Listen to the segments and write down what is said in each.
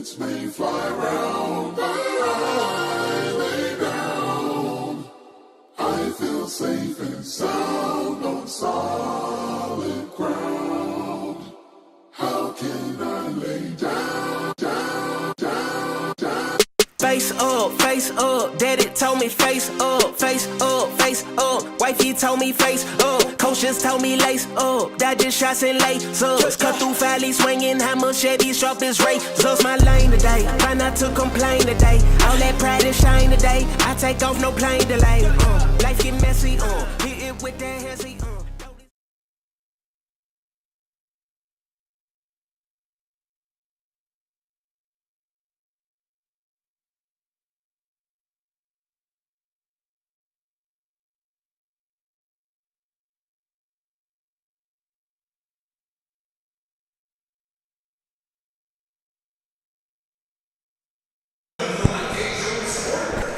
Bullets may fly round, but I lay down. I feel safe and sound on solid ground. How can I lay down, down, down, down? Face up, daddy told me face up, face up, face up. Wifey told me face up, coach just told me lace up. Dodging shots and lasers, cut through valley swinging, how much Chevy sharp as razors. My lane today, try not to complain today. All that pride and shine today, I take off no plane delay. Life get messy, hit it with that hezzy,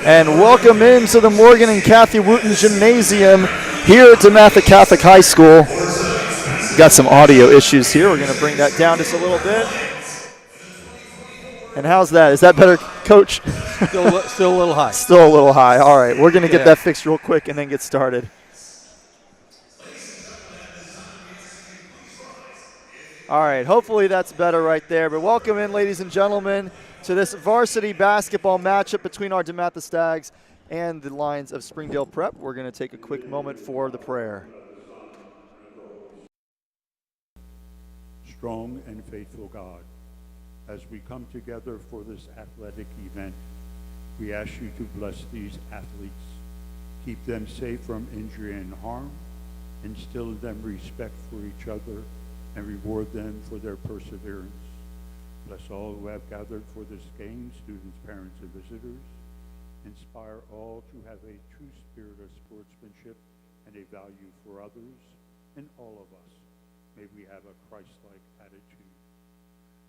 And welcome into the Morgan and Kathy Wooten Gymnasium here at DeMatha Catholic High School. Got some audio issues here. We're going to bring that down just a little bit. And how's that? Is that better, Coach? Still a little high. Still a little high. All right, we're going to get that fixed real quick and then get started. All right, hopefully that's better right there. But welcome in, ladies and gentlemen, to this varsity basketball matchup between our DeMatha Stags and the Lions of Springdale Prep. We're going to take a quick moment for the prayer. Strong and faithful God, as we come together for this athletic event, we ask you to bless these athletes, keep them safe from injury and harm, instill in them respect for each other, and reward them for their perseverance. Bless all who have gathered for this game, students, parents, and visitors. Inspire all to have a true spirit of sportsmanship and a value for others. And all of us, may we have a Christ-like attitude.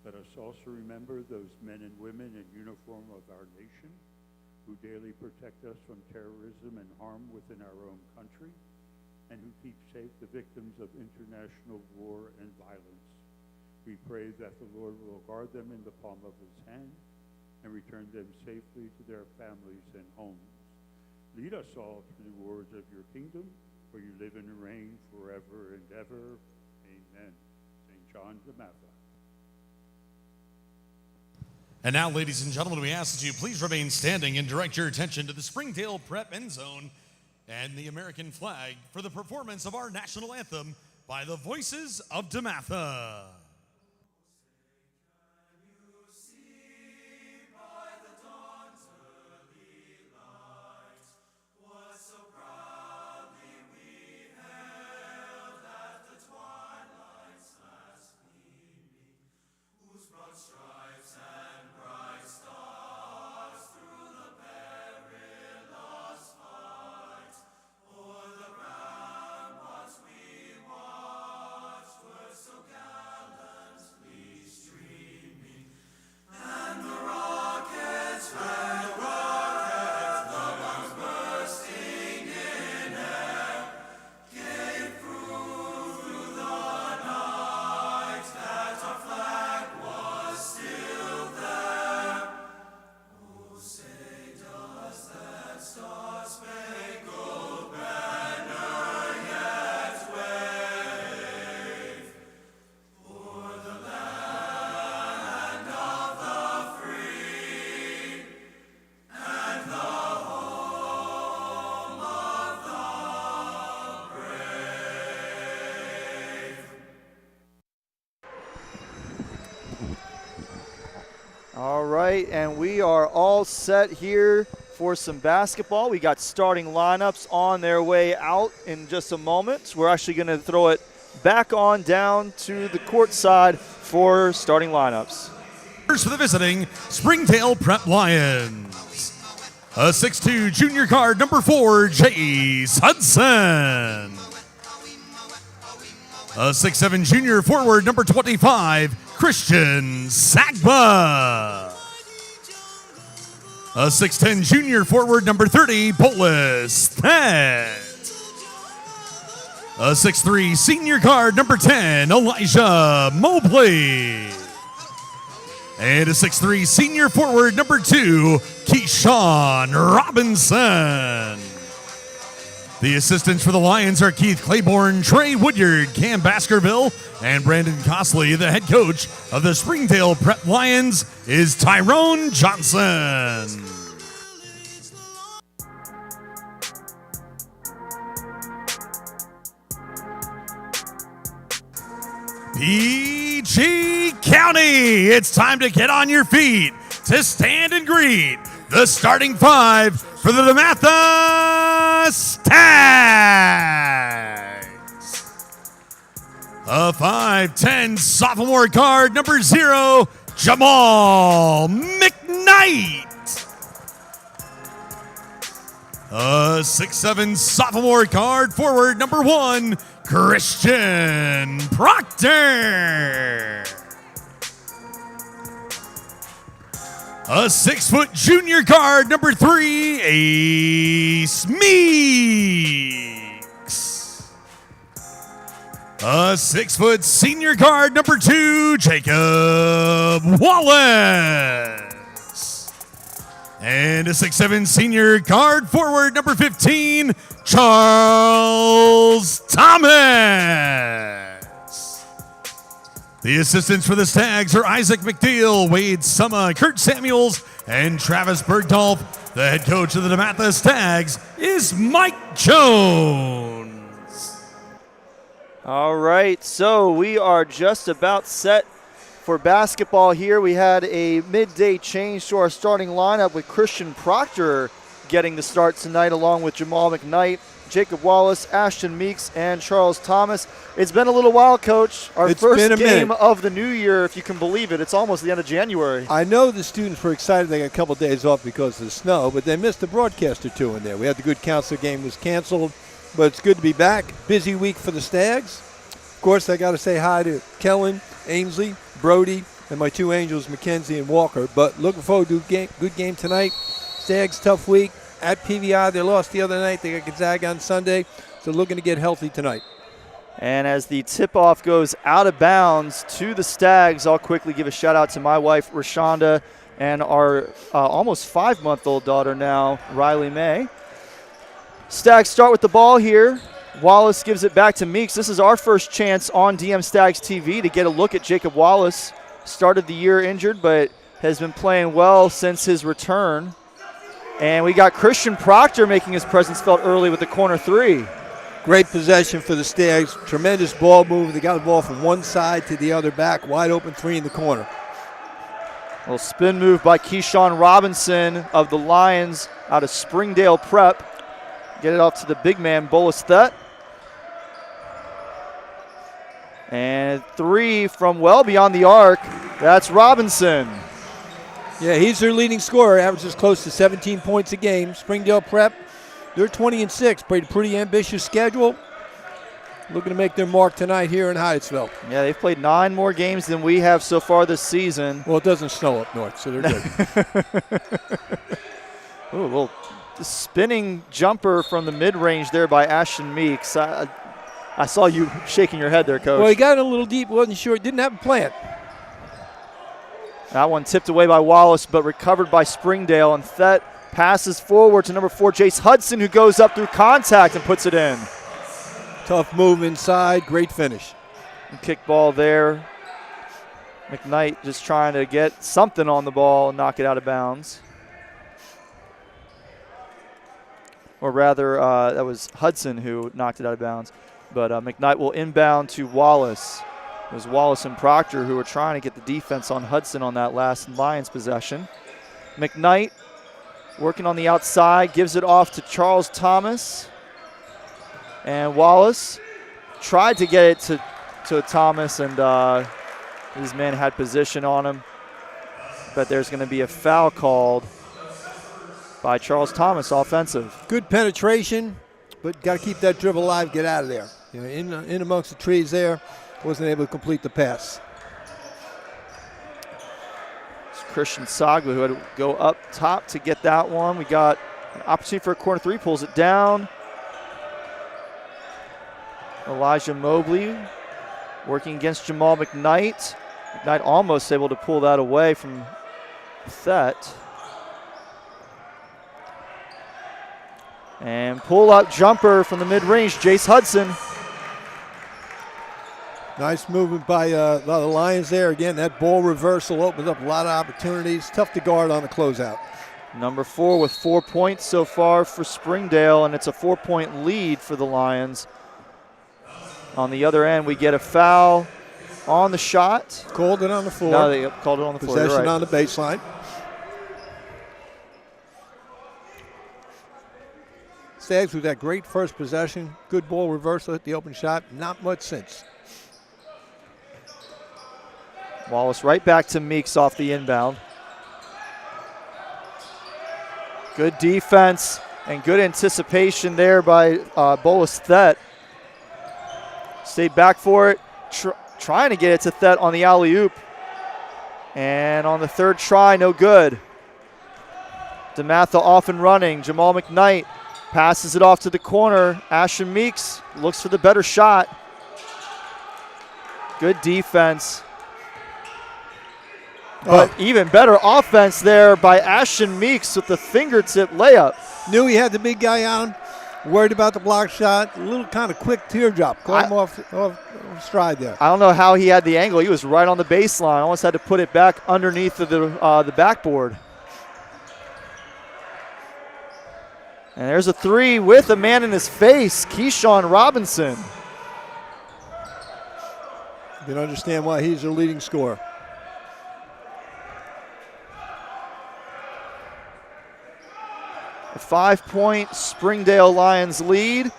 Let us also remember those men and women in uniform of our nation who daily protect us from terrorism and harm within our own country, and who keep safe the victims of international war and violence. We pray that the Lord will guard them in the palm of his hand and return them safely to their families and homes. Lead us all to the words of your kingdom, where you live and reign forever and ever. Amen. St. John DeMatha. And now, ladies and gentlemen, we ask that you please remain standing and direct your attention to the Springdale Prep end zone and the American flag for the performance of our national anthem by the Voices of DeMatha. All right, and we are all set here for some basketball. We got starting lineups on their way out in just a moment. We're actually going to throw it back on down to the court side for starting lineups. First for the visiting Springdale Prep Lions, a 6'2" junior guard, number 4, Chase Hudson. A 6'7" junior forward, number 25, Christian Sagba. A 6'10" junior forward, number 30, Polis Thet. A 6'3" senior guard, number 10, Elijah Mobley. And a 6'3" senior forward, number 2, Keyshawn Robinson. The assistants for the Lions are Keith Claiborne, Trey Woodyard, Cam Baskerville, and Brandon Costley. The head coach of the Springdale Prep Lions is Tyrone Johnson. PG County, it's time to get on your feet to stand and greet the starting 5 for the DeMatha Stags. A 5'10" sophomore guard, number 0, Jamal McKnight. A 6'7" sophomore guard forward, number 1, Christian Proctor. A 6-foot junior guard, number 3, Ace Meeks. A 6-foot senior guard, number 2, Jacob Wallace. And a 6'7" senior guard forward, number 15, Charles Thomas. The assistants for the Stags are Isaac McNeil, Wade Summa, Kurt Samuels, and Travis Bergdorf. The head coach of the DeMatha Stags is Mike Jones. All right, so we are just about set for basketball here. We had a midday change to our starting lineup with Christian Proctor getting the start tonight along with Jamal McKnight, Jacob Wallace, Ashton Meeks, and Charles Thomas. It's been a little while, Coach. Our first game of the new year, if you can believe it. It's almost the end of January. I know the students were excited they got a couple days off because of the snow, but they missed a broadcast or two in there. We had the good counselor game was canceled, but it's good to be back. Busy week for the Stags. Of course, I got to say hi to Kellen, Ainsley, Brody, and my 2 Angels, Mackenzie and Walker. But looking forward to a good game tonight. Stags, tough week. At PVI, they lost the other night. They got Gonzaga on Sunday, so looking to get healthy tonight. And as the tip-off goes out of bounds to the Stags, I'll quickly give a shout-out to my wife, Rashonda, and our almost 5-month-old daughter now, Riley May. Stags start with the ball here. Wallace gives it back to Meeks. This is our first chance on DM Stags TV to get a look at Jacob Wallace. Started the year injured, but has been playing well since his return. And we got Christian Proctor making his presence felt early with the corner 3. Great possession for the Stags. Tremendous ball movement. They got the ball from one side to the other back. Wide open 3 in the corner. A little spin move by Keyshawn Robinson of the Lions out of Springdale Prep. Get it off to the big man, Bolas Thet. And 3 from well beyond the arc. That's Robinson. Yeah, he's their leading scorer, averages close to 17 points a game. Springdale Prep, they're 20-6, played a pretty ambitious schedule. Looking to make their mark tonight here in Hyattsville. Yeah, they've played 9 more games than we have so far this season. Well, it doesn't snow up north, so they're good. Ooh, well, the spinning jumper from the mid-range there by Ashton Meeks. I saw you shaking your head there, Coach. Well, he got in a little deep, wasn't sure, didn't have a plant. That one tipped away by Wallace, but recovered by Springdale. And Thet passes forward to number 4, Jace Hudson, who goes up through contact and puts it in. Tough move inside, great finish. And kick ball there. McKnight just trying to get something on the ball and knock it out of bounds. Or rather, that was Hudson who knocked it out of bounds. But McKnight will inbound to Wallace. It was Wallace and Proctor who were trying to get the defense on Hudson on that last Lions possession. McKnight working on the outside, gives it off to Charles Thomas. And Wallace tried to get it to Thomas, and his man had position on him. But there's going to be a foul called by Charles Thomas, offensive. Good penetration, but got to keep that dribble alive, get out of there. You know, in amongst the trees there. Wasn't able to complete the pass. It's Christian Sagla who had to go up top to get that one. We got an opportunity for a corner 3, pulls it down. Elijah Mobley working against Jamal McKnight. Knight almost able to pull that away from Thet. And pull-up jumper from the mid-range, Jace Hudson. Nice movement by the Lions there. Again, that ball reversal opens up a lot of opportunities. Tough to guard on the closeout. Number 4 with 4 points so far for Springdale, and it's a 4-point lead for the Lions. On the other end, we get a foul on the shot. Called it on the floor. No, they called it on the floor. Possession You're right. on the baseline. Stags with that great first possession. Good ball reversal, hit the open shot. Not much since. Wallace right back to Meeks off the inbound. Good defense and good anticipation there by Bolas Thet. Stayed back for it, trying to get it to Thet on the alley-oop. And on the third try, no good. DeMatha off and running. Jamal McKnight passes it off to the corner. Ashton Meeks looks for the better shot. Good defense. But even better offense there by Ashton Meeks with the fingertip layup. Knew he had the big guy on him. Worried about the block shot. A little kind of quick teardrop. Caught him off stride there. I don't know how he had the angle. He was right on the baseline. Almost had to put it back underneath the backboard. And there's a three with a man in his face, Keyshawn Robinson. You can understand why he's their leading scorer. A 5-point Springdale Lions lead.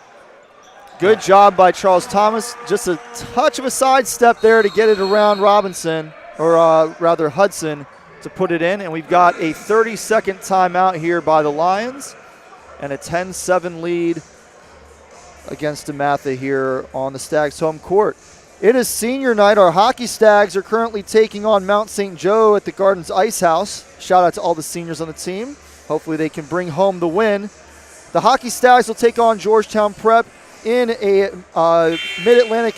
Good job by Charles Thomas. Just a touch of a sidestep there to get it around Robinson, or rather Hudson, to put it in. And we've got a 30-second timeout here by the Lions and a 10-7 lead against DeMatha here on the Stags home court. It is senior night. Our hockey Stags are currently taking on Mount St. Joe at the Gardens Ice House. Shout out to all the seniors on the team. Hopefully they can bring home the win. The hockey Stags will take on Georgetown Prep in a Mid-Atlantic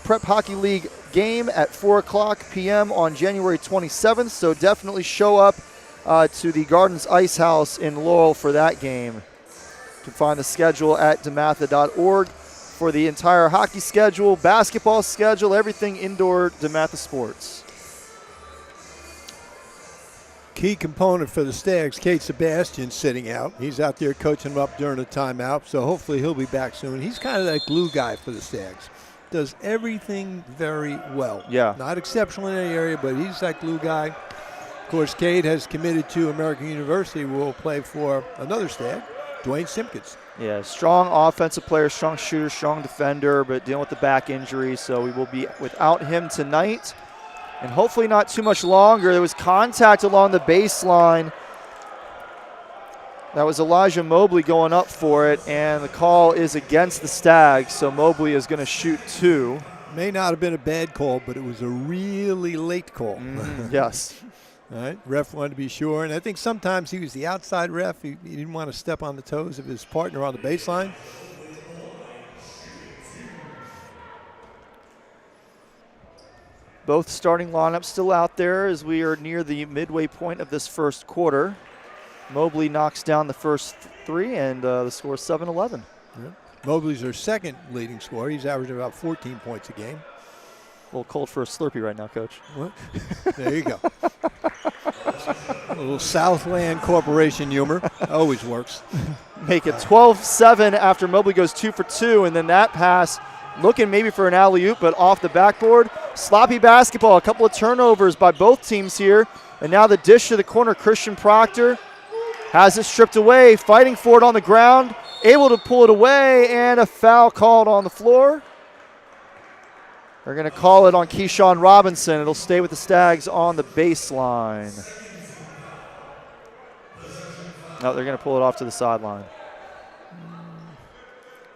Prep Hockey League game at 4 o'clock p.m. on January 27th. So definitely show up to the Gardens Ice House in Laurel for that game. You can find the schedule at DeMatha.org for the entire hockey schedule, basketball schedule, everything indoor DeMatha sports. Key component for the Stags, Kate Sebastian, sitting out. He's out there coaching them up during the timeout, so hopefully he'll be back soon. He's kind of that glue guy for the Stags. Does everything very well. Yeah. Not exceptional in any area, but he's that glue guy. Of course, Kate has committed to American University, who will play for another Stag, Dwayne Simpkins. Yeah, strong offensive player, strong shooter, strong defender, but dealing with the back injury, so we will be without him tonight. And hopefully not too much longer. There was contact along the baseline. That was Elijah Mobley going up for it, and the call is against the Stags, so Mobley is going to shoot 2. May not have been a bad call, but it was a really late call. Yes. All right, ref wanted to be sure, and I think sometimes he was the outside ref. He didn't want to step on the toes of his partner on the baseline. Both starting lineups still out there as we are near the midway point of this first quarter. Mobley knocks down the first 3, and the score is 7-11. Yeah. Mobley's their second leading scorer. He's averaging about 14 points a game. A little cold for a Slurpee right now, Coach. What? There you go. A little Southland Corporation humor. Always works. Make it 12-7 after Mobley goes 2 for 2, and then that pass looking maybe for an alley-oop, but off the backboard. Sloppy basketball, a couple of turnovers by both teams here. And now the dish to the corner, Christian Proctor has it stripped away, fighting for it on the ground, able to pull it away, and a foul called on the floor. They're going to call it on Keyshawn Robinson. It'll stay with the Stags on the baseline. No, they're going to pull it off to the sideline.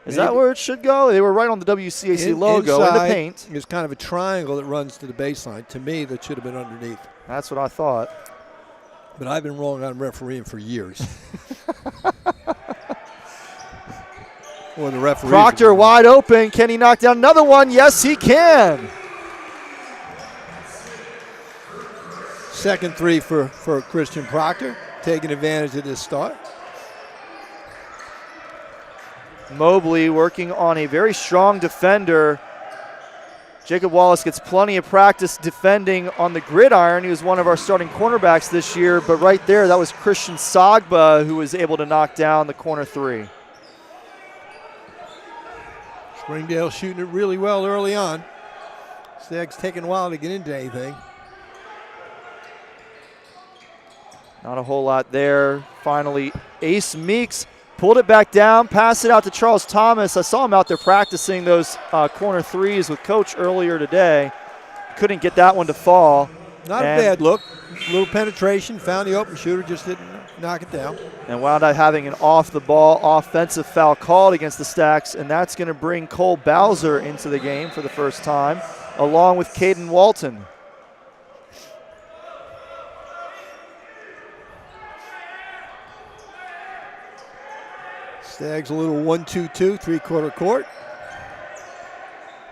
Is that where it should go? They were right on the WCAC logo in the paint. It's kind of a triangle that runs to the baseline. To me, that should have been underneath. That's what I thought. But I've been wrong on refereeing for years. Or the referee. Proctor wide open. Can he knock down another one? Yes, he can. Second three for Christian Proctor, taking advantage of this start. Mobley working on a very strong defender. Jacob Wallace gets plenty of practice defending on the gridiron. He was one of our starting cornerbacks this year, but right there, that was Christian Sagba who was able to knock down the corner three. Springdale shooting it really well early on. Stags taking a while to get into anything. Not a whole lot there. Finally, Ace Meeks pulled it back down, passed it out to Charles Thomas. I saw him out there practicing those corner threes with Coach earlier today. Couldn't get that one to fall. Not a bad look. A little penetration, found the open shooter, just didn't knock it down. And wound up having an off-the-ball offensive foul called against the Stacks, and that's going to bring Cole Bowser into the game for the first time, along with Caden Walton. Stags a little 1-2-2, three-quarter court.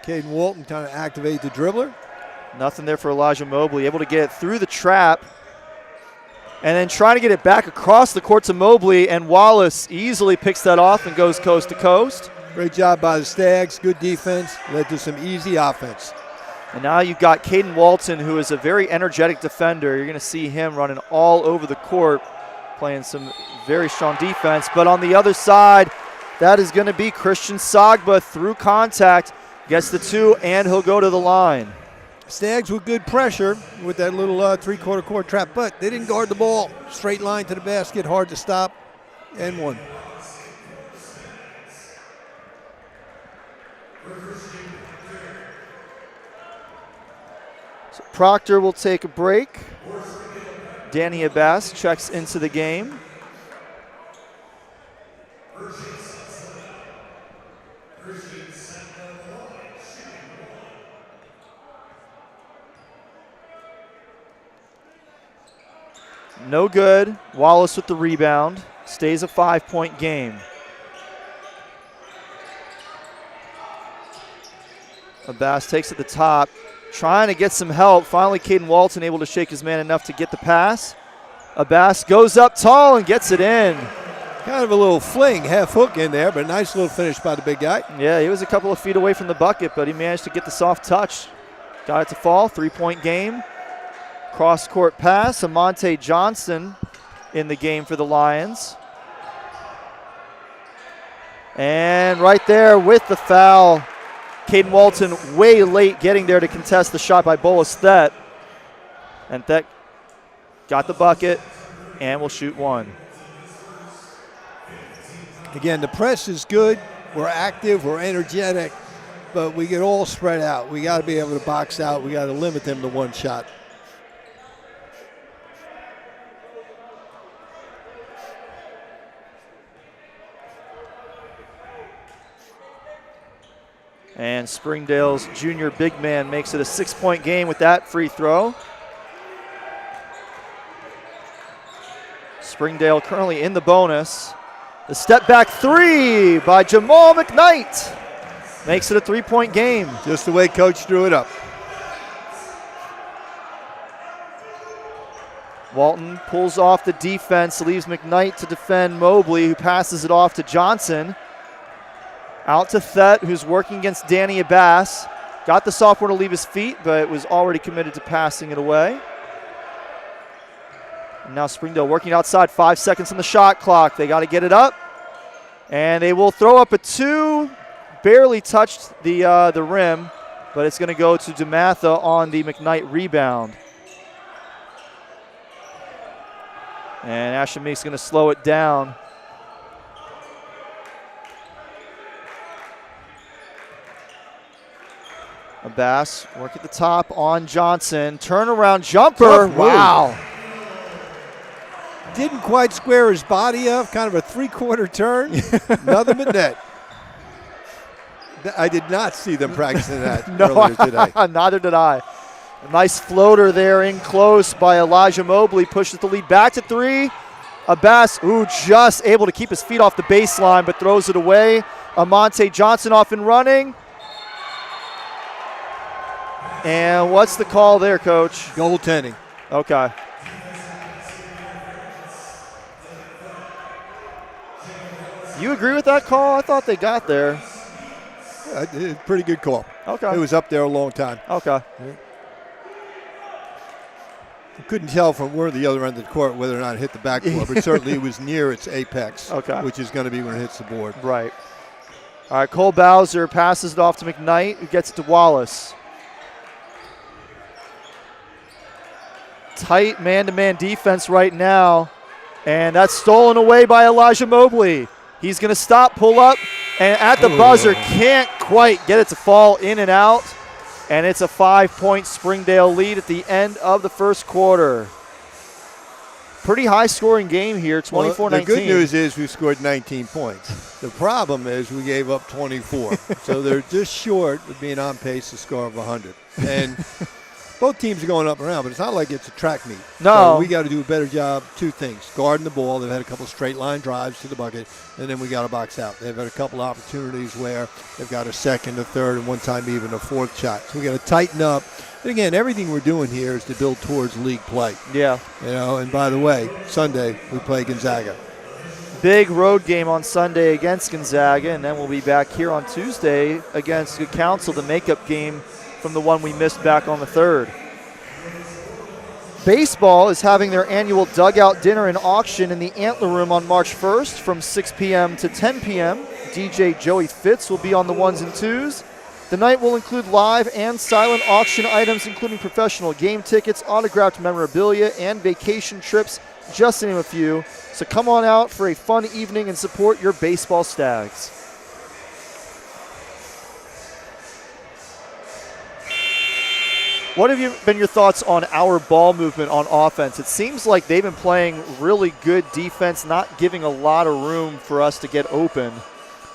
Caden Walton trying to activate the dribbler. Nothing there for Elijah Mobley, able to get it through the trap and then trying to get it back across the court to Mobley, and Wallace easily picks that off and goes coast to coast. Great job by the Stags, good defense, led to some easy offense. And now you've got Caden Walton, who is a very energetic defender. You're going to see him running all over the court, playing some very strong defense. But on the other side, that is going to be Christian Sagba through contact, gets the two, and he'll go to the line. Stags with good pressure with that little three-quarter court trap, but they didn't guard the ball. Straight line to the basket, hard to stop, and one. So Proctor will take a break. Danny Abbas checks into the game. No good. Wallace with the rebound. Stays a 5-point game. Abbas takes it to the top, trying to get some help. Finally, Caden Walton able to shake his man enough to get the pass. Abbas goes up tall and gets it in. Kind of a little fling, half hook in there, but a nice little finish by the big guy. Yeah, he was a couple of feet away from the bucket, but he managed to get the soft touch. Got it to fall, 3-point game. Cross-court pass, Amonte Johnson in the game for the Lions. And right there with the foul, Caden Walton way late getting there to contest the shot by Bolas Thet. And Thet got the bucket and will shoot one. Again, the press is good. We're active, we're energetic, but we get all spread out. We got to be able to box out. We got to limit them to one shot. And Springdale's junior big man makes it a 6-point game with that free throw. Springdale currently in the bonus. The step back three by Jamal McKnight makes it a 3-point game. Just the way Coach drew it up. Walton pulls off the defense, leaves McKnight to defend Mobley, who passes it off to Johnson. Out to Thet, who's working against Danny Abbas. Got the sophomore to leave his feet, but was already committed to passing it away. And now Springdale working outside, 5 seconds on the shot clock. They got to get it up. And they will throw up a two. Barely touched the rim, but it's going to go to DeMatha on the McKnight rebound. And Ashton Meek's going to slow it down. Abbas work at the top on Johnson. Turnaround jumper. Wow. Didn't quite square his body up. Kind of a three-quarter turn. Nothing but net. I did not see them practicing that earlier today. Neither did I. A nice floater there in close by Elijah Mobley. Pushes the lead back to three. Abbas, just able to keep his feet off the baseline, but throws it away. Amonte Johnson off and running. And what's the call there, Coach? Goaltending. Okay. You agree with that call? I thought they got there. Pretty good call. Okay. It was up there a long time. Okay. I couldn't tell from where the other end of the court whether or not it hit the backboard, but certainly it was near its apex, which is going to be when it hits the board. Right. All right, Cole Bowser passes it off to McKnight, who gets it to Wallace. Tight man-to-man defense right now, and that's stolen away by Elijah Mobley. He's going to stop, pull up, and at the buzzer, can't quite get it to fall in and out. And it's a 5-point Springdale lead at the end of the first quarter. Pretty high-scoring game here, 24-19. Well, the good news is we scored 19 points. The problem is we gave up 24. So they're just short of being on pace to score of 100. And both teams are going up and around, but it's not like it's a track meet. No. So we got to do a better job, two things. Guarding the ball. They've had a couple straight line drives to the bucket, and then we got to box out. They've had a couple opportunities where they've got a second, a third, and one time even a fourth shot. So we got to tighten up. And again, everything we're doing here is to build towards league play. Yeah. You know, and by the way, Sunday we play Gonzaga. Big road game on Sunday against Gonzaga, and then we'll be back here on Tuesday against Good Counsel, the makeup game from the one we missed back on the 3rd. Baseball is having their annual dugout dinner and auction in the Antler Room on March 1st from 6 p.m. to 10 p.m. DJ Joey Fitz will be on the 1s and 2s. The night will include live and silent auction items, including professional game tickets, autographed memorabilia, and vacation trips, just to name a few. So come on out for a fun evening and support your baseball Stags. What have been your thoughts on our ball movement on offense? It seems like they've been playing really good defense, not giving a lot of room for us to get open.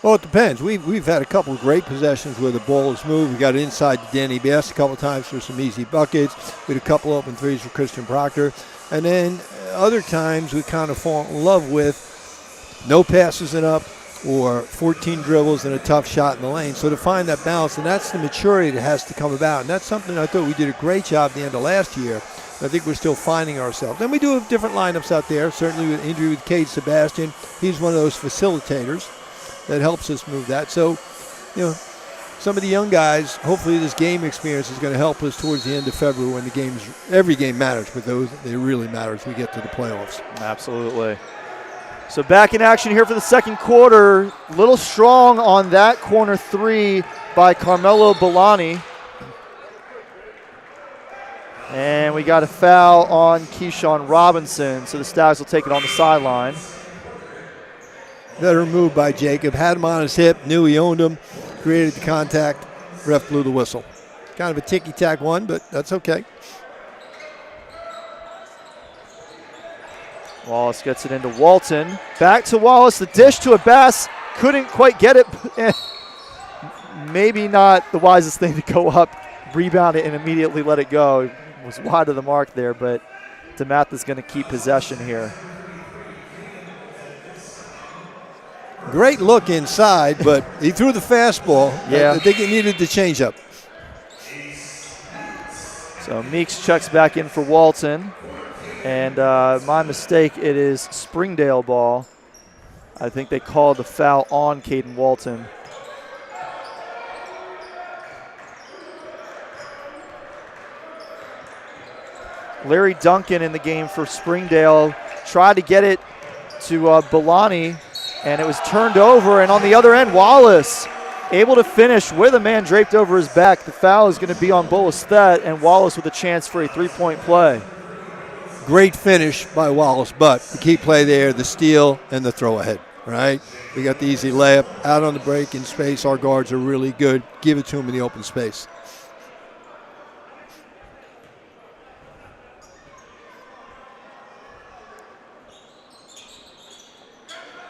Well, it depends. We've had a couple of great possessions where the ball is moved. We got it inside to Danny Bass a couple of times for some easy buckets. We had a couple open threes for Christian Proctor. And then other times we kind of fall in love with no passes and up or 14 dribbles and a tough shot in the lane. So to find that balance, and that's the maturity that has to come about. And that's something I thought we did a great job at the end of last year. I think we're still finding ourselves. Then we do have different lineups out there, certainly with injury with Cade Sebastian. He's one of those facilitators that helps us move that. So, you know, some of the young guys, hopefully this game experience is going to help us towards the end of February when the games, every game matters, but those, they really matter as we get to the playoffs. Absolutely. So back in action here for the second quarter. A little strong on that corner three by Carmelo Bolani. And we got a foul on Keyshawn Robinson, so the Stags will take it on the sideline. Better move by Jacob. Had him on his hip, knew he owned him, created the contact. Ref blew the whistle. Kind of a ticky-tack one, but that's okay. Wallace gets it into Walton. Back to Wallace. The dish to Abbas. Couldn't quite get it. Maybe not the wisest thing to go up, rebound it, and immediately let it go. It was wide of the mark there, but DeMatha is going to keep possession here. Great look inside, but he threw the fastball. Yeah. I think he needed the changeup. So Meeks checks back in for Walton. And my mistake, it is Springdale ball. I think they called the foul on Caden Walton. Larry Duncan in the game for Springdale. Tried to get it to Bolani, and it was turned over. And on the other end, Wallace able to finish with a man draped over his back. The foul is going to be on Bolestet, and Wallace with a chance for a three-point play. Great finish by Wallace, but the key play there, the steal and the throw ahead, right? We got the easy layup out on the break in space. Our guards are really good. Give it to him in the open space.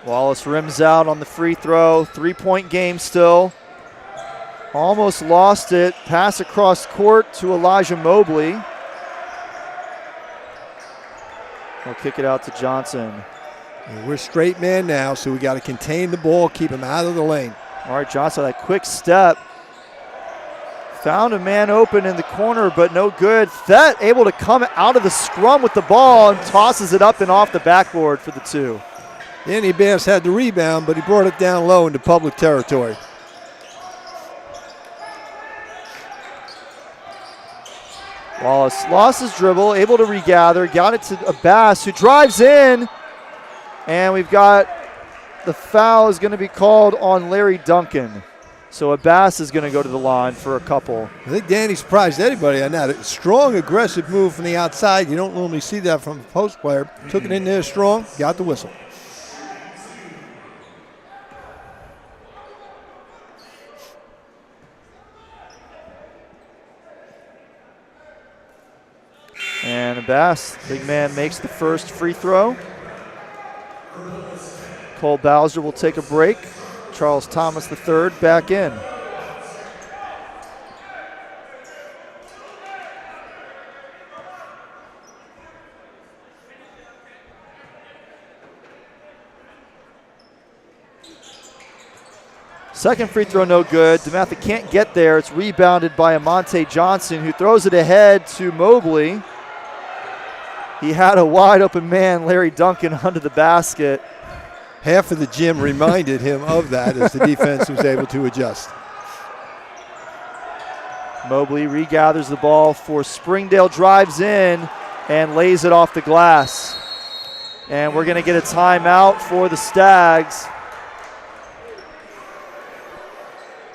Wallace rims out on the free throw. Three-point game still. Almost lost it. Pass across court to Elijah Mobley. He'll kick it out to Johnson. And we're straight man now, so we got to contain the ball, keep him out of the lane. All right, Johnson, that quick step. Found a man open in the corner, but no good. Thet able to come out of the scrum with the ball and tosses it up and off the backboard for the 2. Danny Bass had the rebound, but he brought it down low into public territory. Wallace lost his dribble, able to regather, got it to Bass, who drives in, and we've got the foul is going to be called on Larry Duncan. So Abbas is going to go to the line for a couple. I think Danny surprised anybody on that. A strong, aggressive move from the outside. You don't normally see that from a post player. Took it in there strong, got the whistle. And Abbas, big man, makes the first free throw. Cole Bowser will take a break. Charles Thomas III back in. Second free throw no good. DeMatha can't get there. It's rebounded by Amante Johnson, who throws it ahead to Mobley. He had a wide open man, Larry Duncan, under the basket. Half of the gym reminded him of that as the defense was able to adjust. Mobley regathers the ball for Springdale, drives in and lays it off the glass. And we're going to get a timeout for the Stags.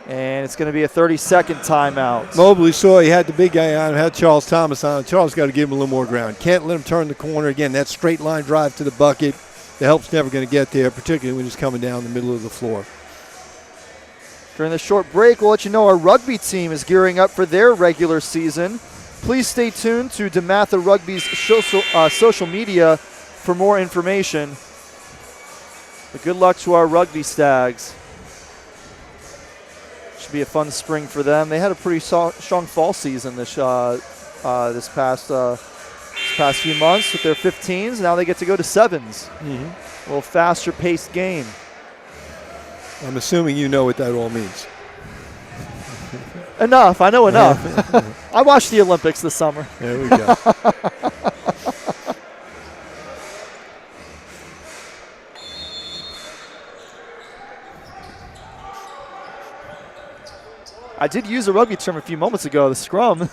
And it's going to be a 30-second timeout. Mobley saw he had the big guy on him, had Charles Thomas on him. Charles got to give him a little more ground. Can't let him turn the corner. Again, that straight line drive to the bucket. The help's never going to get there, particularly when he's coming down the middle of the floor. During the short break, we'll let you know our rugby team is gearing up for their regular season. Please stay tuned to DeMatha Rugby's social media for more information. But good luck to our rugby Stags. Should be a fun spring for them. They had a pretty strong fall season this past few months with their 15s. Now they get to go to 7s. A little faster paced game. I'm assuming you know what that all means. Enough. I know enough. I watched the Olympics this summer. There we go. I did use a rugby term a few moments ago, the scrum.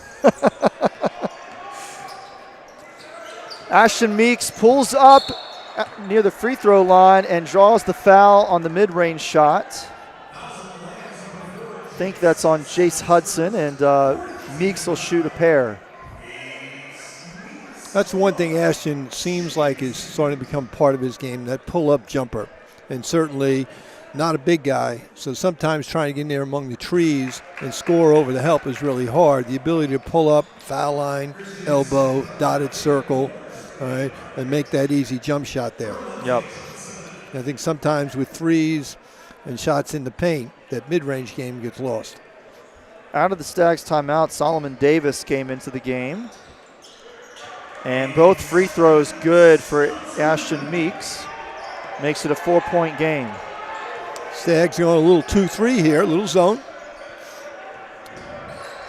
Ashton Meeks pulls up near the free throw line and draws the foul on the mid-range shot. I think that's on Jace Hudson, and Meeks will shoot a pair. That's one thing Ashton seems like is starting to become part of his game, that pull-up jumper. And certainly not a big guy, so sometimes trying to get in there among the trees and score over the help is really hard. The ability to pull up, foul line, elbow, dotted circle, all right, and make that easy jump shot there. Yep. I think sometimes with threes and shots in the paint, that mid-range game gets lost. Out of the Stags timeout, Solomon Davis came into the game. And both free throws good for Ashton Meeks. Makes it a 4-point game. Stags going a little 2-3 here, a little zone.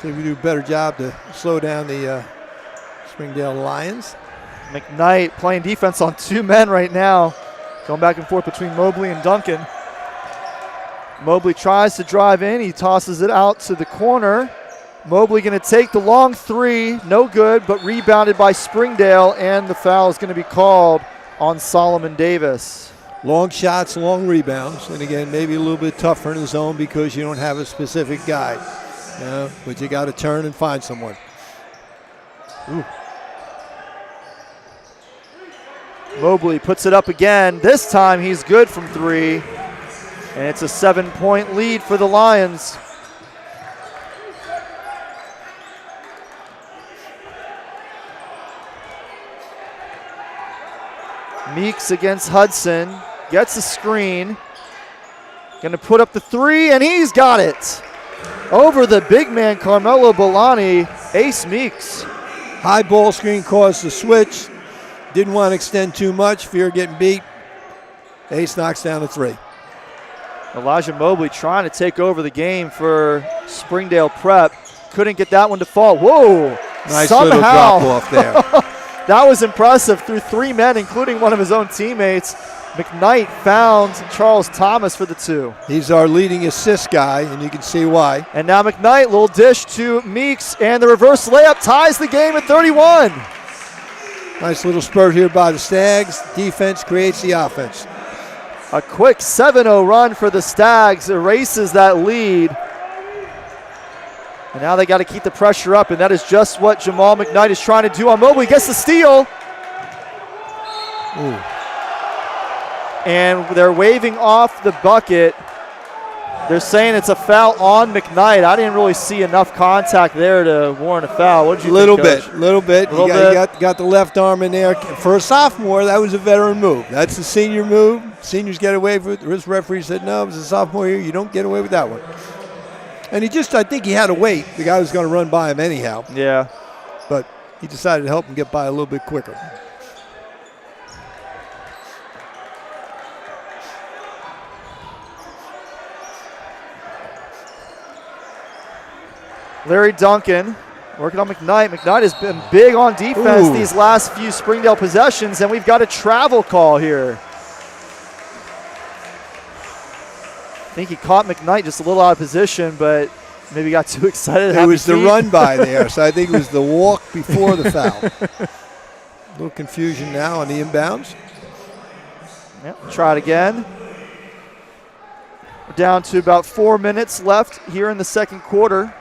See if we do a better job to slow down the Springdale Lions. McKnight playing defense on 2 men right now. Going back and forth between Mobley and Duncan. Mobley tries to drive in. He tosses it out to the corner. Mobley going to take the long 3. No good, but rebounded by Springdale, and the foul is going to be called on Solomon Davis. Long shots, long rebounds, and again, maybe a little bit tougher in the zone because you don't have a specific guy. But you got to turn and find someone. Ooh. Mobley puts it up again. This time he's good from 3. And it's a 7-point lead for the Lions. Meeks against Hudson. Gets a screen. Gonna put up the 3, and he's got it. Over the big man, Carmelo Bolani. Ace Meeks. High ball screen caused the switch. Didn't want to extend too much, fear of getting beat. Ace knocks down the 3. Elijah Mobley trying to take over the game for Springdale Prep. couldn't get that one to fall. Whoa! Nice Somehow, little drop off there. that was impressive through 3 men, including one of his own teammates. McKnight found Charles Thomas for the 2. He's our leading assist guy, and you can see why. And now McKnight, little dish to Meeks, and the reverse layup ties the game at 31. Nice little spurt here by the Stags. Defense creates the offense. A quick 7-0 run for the Stags, erases that lead. And now they got to keep the pressure up, and that is just what Jamal McKnight is trying to do on Mobley. Gets the steal. Ooh. And they're waving off the bucket. They're saying it's a foul on McKnight. I didn't really see enough contact there to warrant a foul. What did you think, Coach? Little bit. You got the left arm in there. For a sophomore, that was a veteran move. That's a senior move. Seniors get away with it. This referee said, no, it was a sophomore here. You don't get away with that one. And I think he had to wait. The guy was going to run by him anyhow. Yeah. But he decided to help him get by a little bit quicker. Larry Duncan working on McKnight. McKnight has been big on defense these last few Springdale possessions, and we've got a travel call here. I think he caught McKnight just a little out of position, but maybe got too excited. It was the run by there, so I think it was the walk before the foul. A little confusion now on the inbounds. Yep, try it again. We're down to about 4 minutes left here in the second quarter.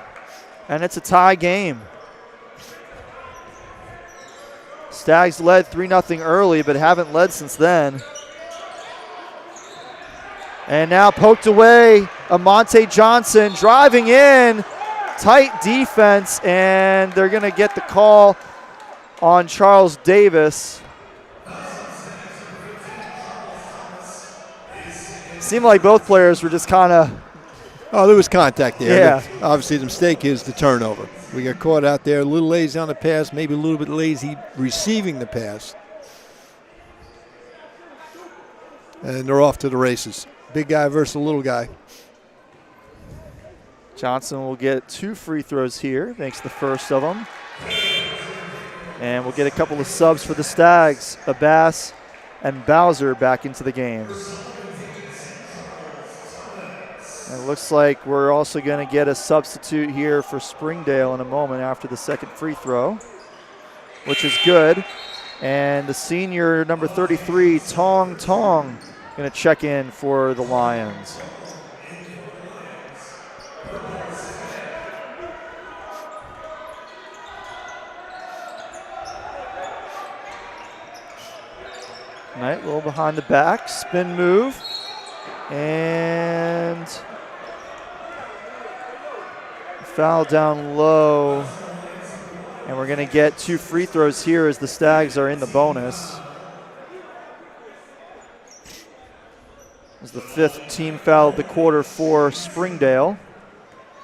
And it's a tie game. Stags led 3-0 early, but haven't led since then. And now poked away, Amonte Johnson driving in. Tight defense, and they're going to get the call on Charles Davis. Seemed like both players were just kind of... Oh, there was contact there. Yeah. But obviously, the mistake is the turnover. We got caught out there, a little lazy on the pass, maybe a little bit lazy receiving the pass. And they're off to the races. Big guy versus a little guy. Johnson will get 2 free throws here, makes the first of them. And we'll get a couple of subs for the Stags. Abbas and Bowser back into the game. And it looks like we're also going to get a substitute here for Springdale in a moment after the second free throw, which is good. And the senior, number 33, Tong Tong, going to check in for the Lions. All right, a little behind the back, spin move. And foul down low. And we're going to get 2 free throws here as the Stags are in the bonus. It's the 5th team foul of the quarter for Springdale.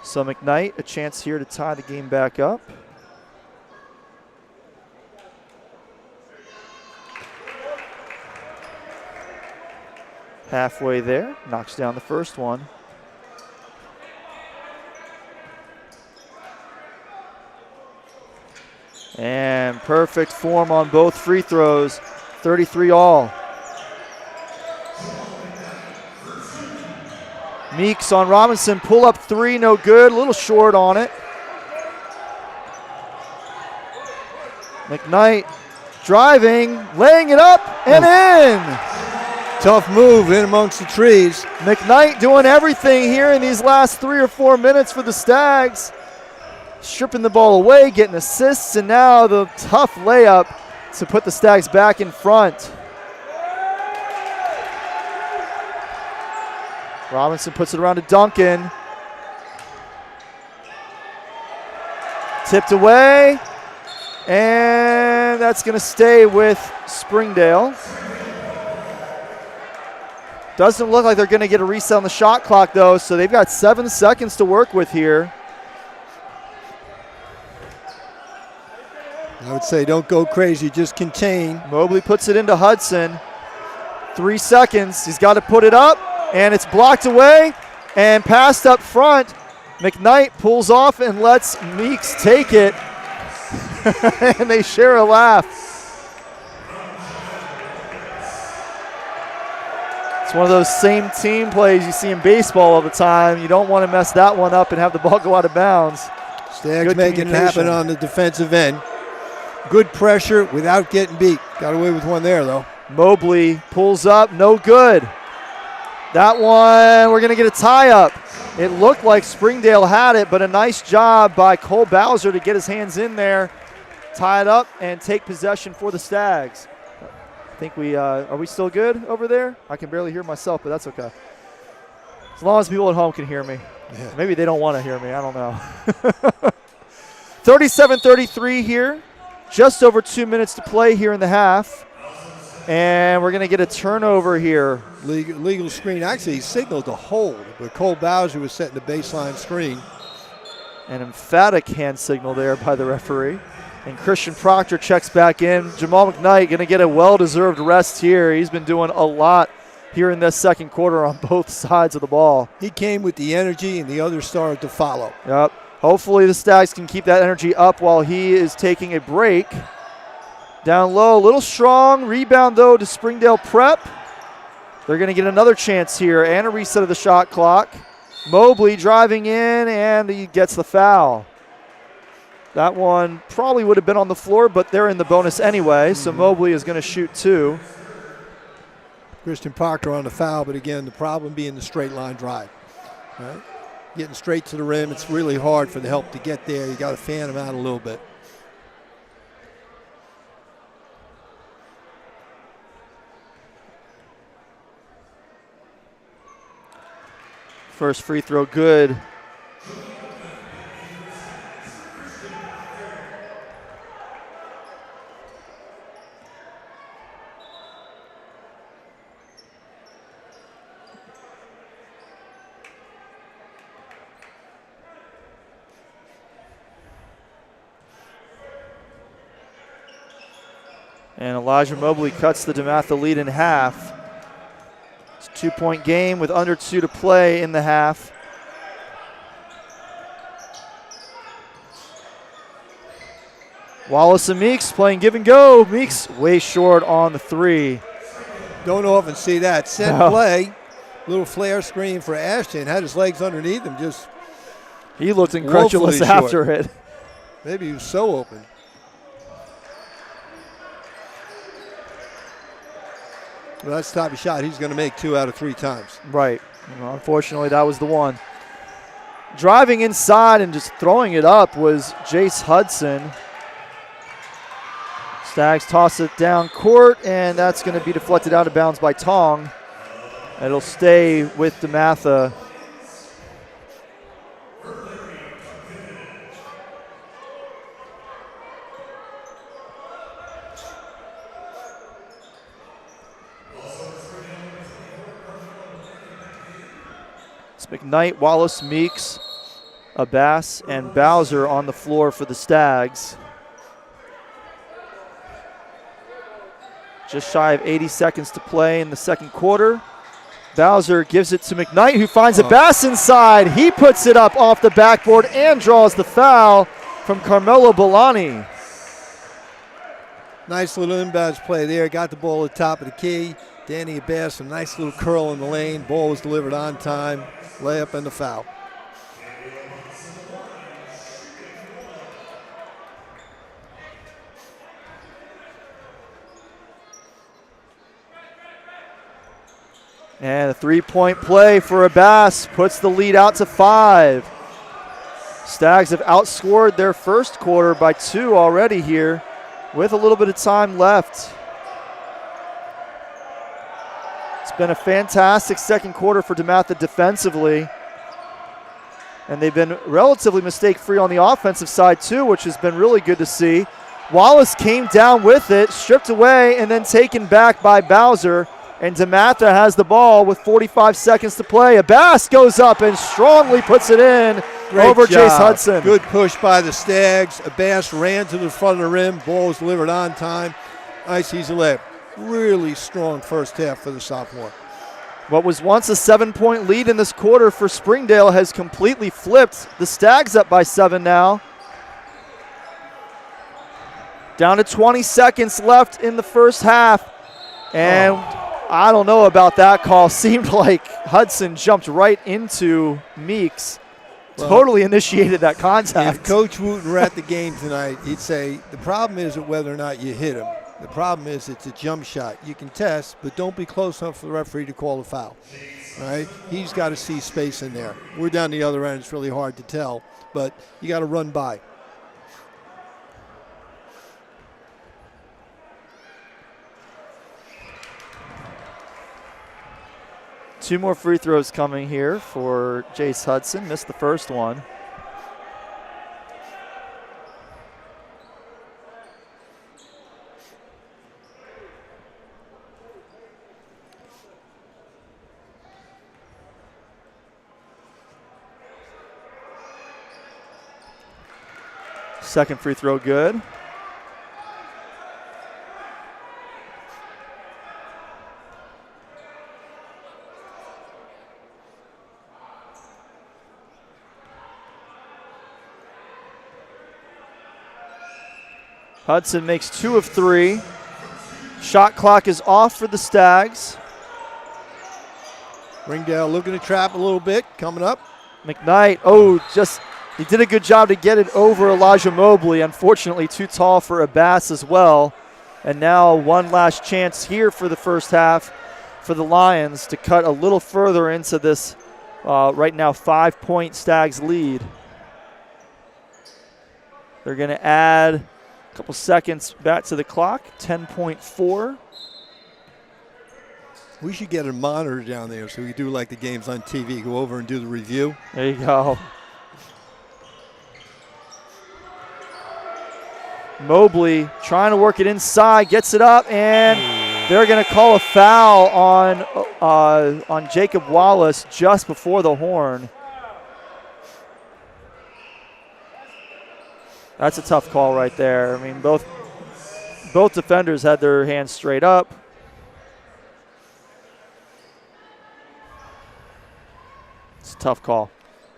So McKnight, a chance here to tie the game back up. Halfway there, knocks down the first one. And perfect form on both free throws, 33 all. Meeks on Robinson, pull up 3, no good, a little short on it. McKnight driving, laying it up and in. Tough move in amongst the trees. McKnight doing everything here in these last 3 or 4 minutes for the Stags. Stripping the ball away, getting assists, and now the tough layup to put the Stags back in front. Robinson puts it around to Duncan. Tipped away, and that's going to stay with Springdale. Doesn't look like they're going to get a reset on the shot clock, though, so they've got 7 seconds to work with here. I would say don't go crazy, just contain. Mobley puts it into Hudson. 3 seconds. He's got to put it up, and it's blocked away and passed up front. McKnight pulls off and lets Meeks take it. And they share a laugh. It's one of those same team plays you see in baseball all the time. You don't want to mess that one up and have the ball go out of bounds. Stags making it happen on the defensive end. Good pressure without getting beat. Got away with one there, though. Mobley pulls up, no good. That one, we're going to get a tie-up. It looked like Springdale had it, but a nice job by Cole Bowser to get his hands in there, tie it up, and take possession for the Stags. I think are we still good over there? I can barely hear myself, but that's okay. As long as people at home can hear me. Yeah. Maybe they don't want to hear me, I don't know. 37-33 here. Just over 2 minutes to play here in the half. And we're going to get a turnover here. Legal screen. Actually, he signaled to hold, but Cole Bowser was setting the baseline screen. An emphatic hand signal there by the referee. And Christian Proctor checks back in. Jamal McKnight going to get a well-deserved rest here. He's been doing a lot here in this second quarter on both sides of the ball. He came with the energy, and the others started to follow. Yep. Hopefully the Stags can keep that energy up while he is taking a break. Down low, a little strong. Rebound, though, to Springdale Prep. They're going to get another chance here and a reset of the shot clock. Mobley driving in, and he gets the foul. That one probably would have been on the floor, but they're in the bonus anyway, so Mobley is going to shoot 2. Christian Proctor on the foul, but again, the problem being the straight line drive. Right? Getting straight to the rim, it's really hard for the help to get there. You got to fan him out a little bit. First free throw good. And Elijah Mobley cuts the DeMatha lead in half. It's a 2-point game with under 2 to play in the half. Wallace and Meeks playing give and go. Meeks way short on the 3. Don't often see that. Set play, little flare screen for Ashton. Had his legs underneath him. He looked incredulous after it. Maybe he was so open. Well, that's the type of shot he's going to make 2 out of 3 times. Right. Well, unfortunately, that was the one. Driving inside and just throwing it up was Jace Hudson. Stags toss it down court, and that's going to be deflected out of bounds by Tong. It'll stay with DeMatha. McKnight, Wallace, Meeks, Abbas, and Bowser on the floor for the Stags. Just shy of 80 seconds to play in the second quarter. Bowser gives it to McKnight, who finds Abbas inside. He puts it up off the backboard and draws the foul from Carmelo Bolani. Nice little inbounds play there. Got the ball at the top of the key. Danny Abbas, a nice little curl in the lane. Ball was delivered on time. Layup and the foul. And a 3-point play for Abbas puts the lead out to 5. Stags have outscored their first quarter by 2 already here with a little bit of time left. It's been a fantastic second quarter for DeMatha defensively. And they've been relatively mistake-free on the offensive side too, which has been really good to see. Wallace came down with it, stripped away, and then taken back by Bowser. And DeMatha has the ball with 45 seconds to play. Abbas goes up and strongly puts it in over Jace Hudson. Good push by the Stags. Abbas ran to the front of the rim. Ball was delivered on time. Nice easy layup. Really strong first half for the sophomore. What was once a 7-point lead in this quarter for Springdale has completely flipped. The Stags up by 7 now. Down to 20 seconds left in the first half. And I don't know about that call. Seemed like Hudson jumped right into Meeks. Well, totally initiated that contact. If Coach Wooten were at the game tonight, he'd say the problem isn't whether or not you hit him. The problem is it's a jump shot. You can test, but don't be close enough for the referee to call a foul. All right? He's got to see space in there. We're down the other end. It's really hard to tell, but you got to run by. Two more free throws coming here for Jace Hudson. Missed the first one. Second free throw good. Hudson makes 2 of 3. Shot clock is off for the Stags. Springdale looking to trap a little bit, coming up. McKnight, he did a good job to get it over Elijah Mobley. Unfortunately, too tall for Abbas as well. And now one last chance here for the first half for the Lions to cut a little further into this right now 5-point Stags lead. They're going to add a couple seconds back to the clock, 10.4. We should get a monitor down there so we do like the games on TV, go over and do the review. There you go. Mobley trying to work it inside, gets it up, and they're going to call a foul on Jacob Wallace just before the horn. That's a tough call right there. I mean, both defenders had their hands straight up. It's a tough call.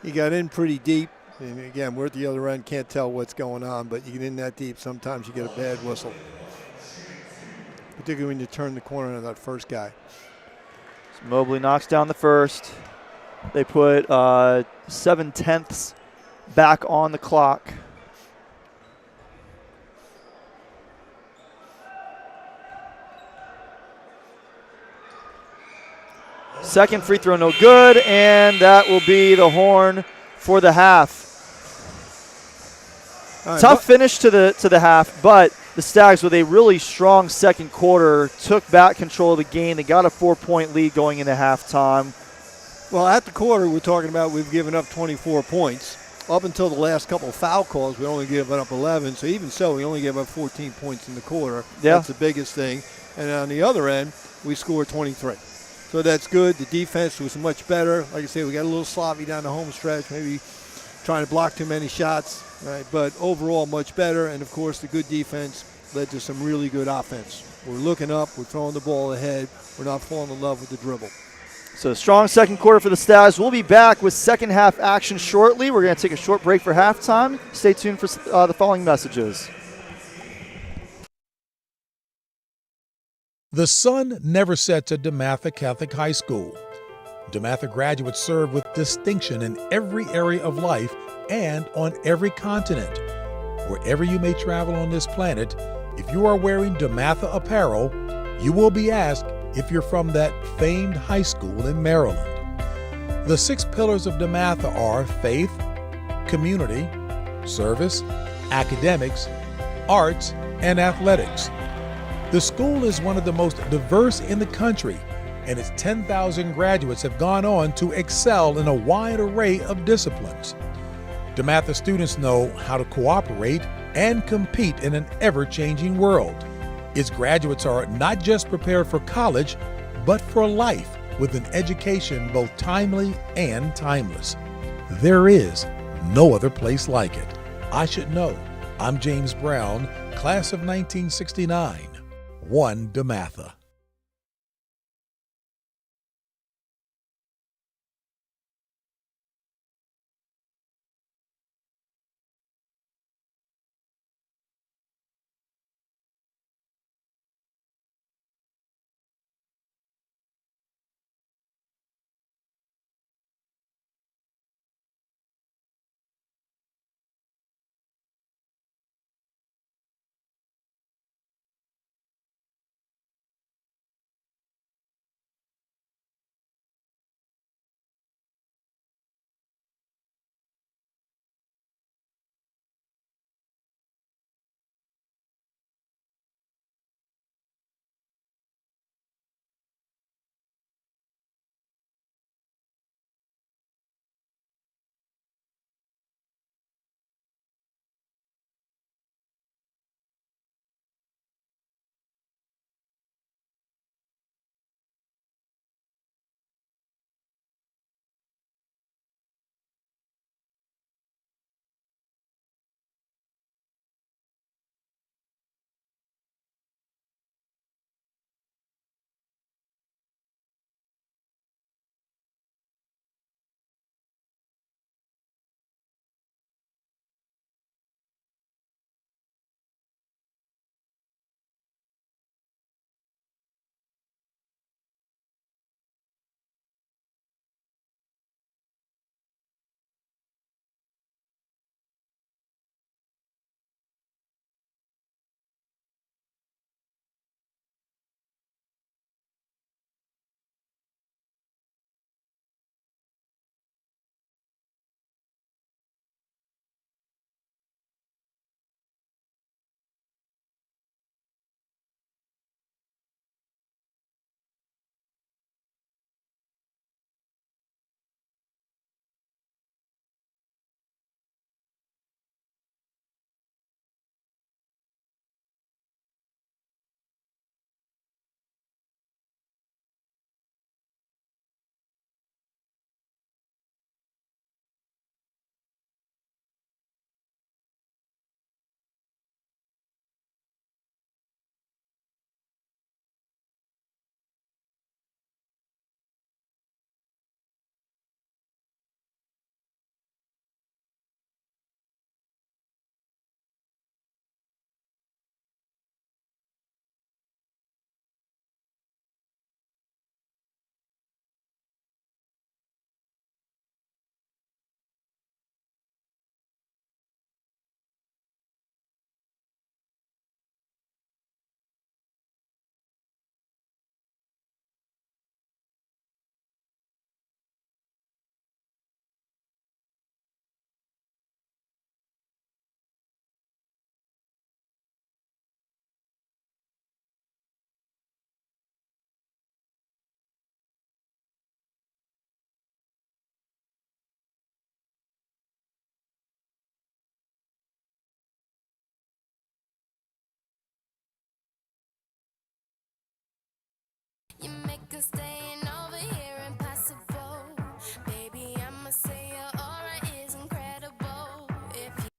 He got in pretty deep. And again, we're at the other end, can't tell what's going on, but you get in that deep, sometimes you get a bad whistle. Particularly when you turn the corner on that first guy. So Mobley knocks down the first. They put 7/10 back on the clock. Second free throw no good, and that will be the horn for the half. Tough finish to the half, but the Stags with a really strong second quarter took back control of the game. They got a 4-point lead going into halftime. Well, at the quarter, we're talking about we've given up 24 points. Up until the last couple of foul calls, we only given up 11. So even so, we only gave up 14 points in the quarter. Yeah. That's the biggest thing. And on the other end, we scored 23. So that's good. The defense was much better. Like I say, we got a little sloppy down the home stretch, maybe trying to block too many shots. Right, but overall much better, and of course the good defense led to some really good offense. We're looking up, we're throwing the ball ahead, we're not falling in love with the dribble. So strong second quarter for the Stags. We'll be back with second half action shortly. We're going to take a short break for halftime. Stay tuned for the following messages. The sun never sets at DeMatha Catholic High School. DeMatha graduates serve with distinction in every area of life and on every continent. Wherever you may travel on this planet, if you are wearing DeMatha apparel, you will be asked if you're from that famed high school in Maryland. The 6 pillars of DeMatha are faith, community, service, academics, arts, and athletics. The school is one of the most diverse in the country, and its 10,000 graduates have gone on to excel in a wide array of disciplines. DeMatha students know how to cooperate and compete in an ever-changing world. Its graduates are not just prepared for college, but for life with an education both timely and timeless. There is no other place like it. I should know. I'm James Brown, class of 1969, 1 DeMatha. You make us staying over here impossible. Baby, I'ma say your aura is incredible. If you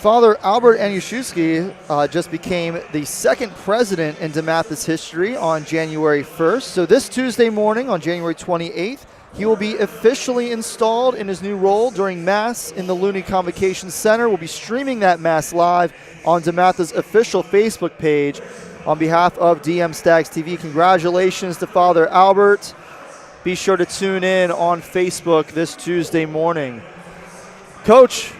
Father Albert Aniuszewski just became the second president in DeMatha's history on January 1st. So this Tuesday morning on January 28th, he will be officially installed in his new role during Mass in the Looney Convocation Center. We'll be streaming that Mass live on DeMatha's official Facebook page. On behalf of DM Stags TV, congratulations to Father Albert. Be sure to tune in on Facebook this Tuesday morning. Coach,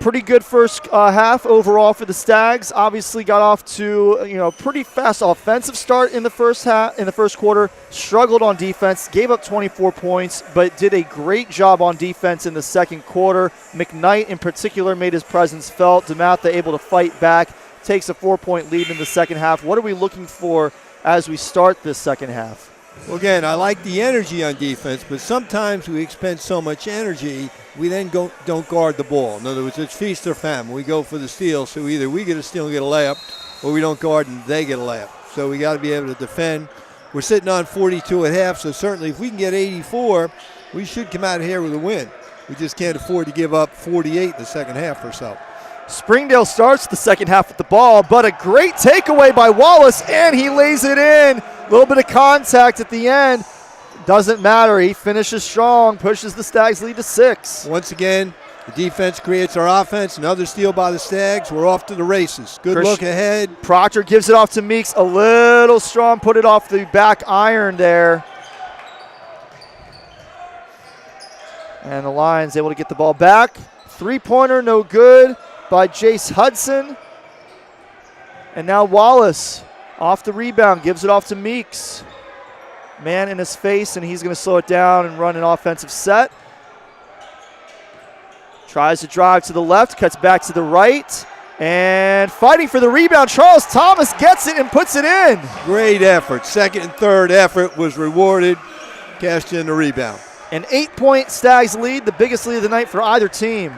pretty good first half overall for the Stags. Obviously got off to a pretty fast offensive start in the first quarter. Struggled on defense, gave up 24 points, but did a great job on defense in the second quarter. McKnight in particular made his presence felt. DeMatha able to fight back, takes a 4-point lead in the second half. What are we looking for as we start this second half? Well, again, I like the energy on defense, but sometimes we expend so much energy, we then don't guard the ball. In other words, it's feast or famine. We go for the steal, so either we get a steal and get a layup, or we don't guard and they get a layup. So we got to be able to defend. We're sitting on 42 at half, so certainly if we can get 84, we should come out of here with a win. We just can't afford to give up 48 in the second half or so. Springdale starts the second half with the ball, but a great takeaway by Wallace, and he lays it in. A little bit of contact at the end. Doesn't matter. He finishes strong, pushes the Stags lead to 6. Once again, The defense creates our offense. Another steal by the Stags. We're off to the races. Good look ahead. Proctor gives it off to Meeks. A little strong. Put it off the back iron there. And the Lions able to get the ball back. Three-pointer, no good by Jace Hudson. And now Wallace off the rebound. Gives it off to Meeks. Man in his face, and he's going to slow it down and run an offensive set. Tries to drive to the left, cuts back to the right, and fighting for the rebound. Charles Thomas gets it and puts it in. Great effort. Second and third effort was rewarded. Cashed in the rebound. An 8-point Stags lead, the biggest lead of the night for either team.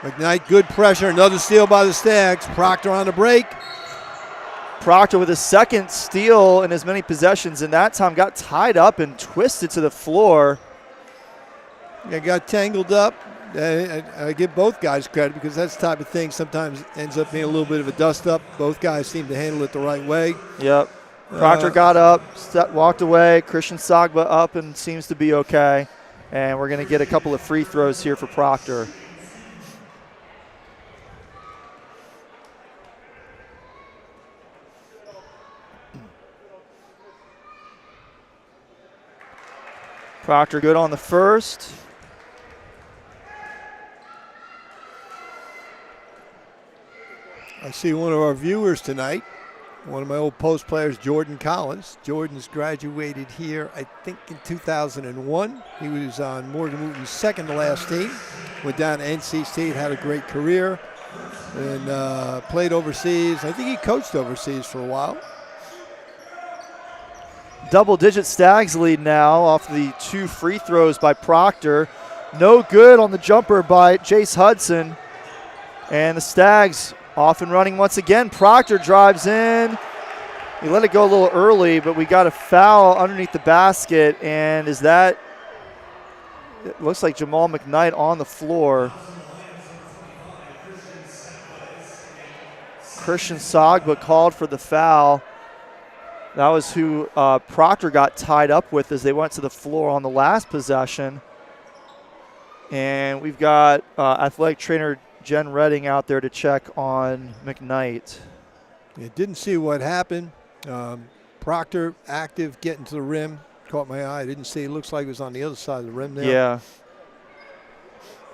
McKnight, good pressure. Another steal by the Stags. Proctor on the break. Proctor with his second steal in as many possessions, and that time got tied up and twisted to the floor. Yeah, got tangled up. I give both guys credit because that's the type of thing sometimes ends up being a little bit of a dust-up. Both guys seem to handle it the right way. Yep. Proctor got up, walked away. Christian Sagba up and seems to be okay. And we're going to get a couple of free throws here for Proctor. Proctor good on the first. I see one of our viewers tonight, one of my old post players, Jordan Collins. Jordan's graduated here, I think, in 2001. He was on Morgan Wooten's second to last team. Went down to NC State, had a great career, and played overseas. I think he coached overseas for a while. Double-digit Stags lead now off the 2 free throws by Proctor. No good on the jumper by Jace Hudson. And the Stags off and running once again. Proctor drives in. We let it go a little early, but we got a foul underneath the basket. And is that, it looks like Jamal McKnight on the floor. Christian Sagba called for the foul. That was who Proctor got tied up with as they went to the floor on the last possession. And we've got athletic trainer Jen Redding out there to check on McKnight. You didn't see what happened. Proctor active, getting to the rim. Caught my eye. I didn't see. It looks like it was on the other side of the rim there. Yeah.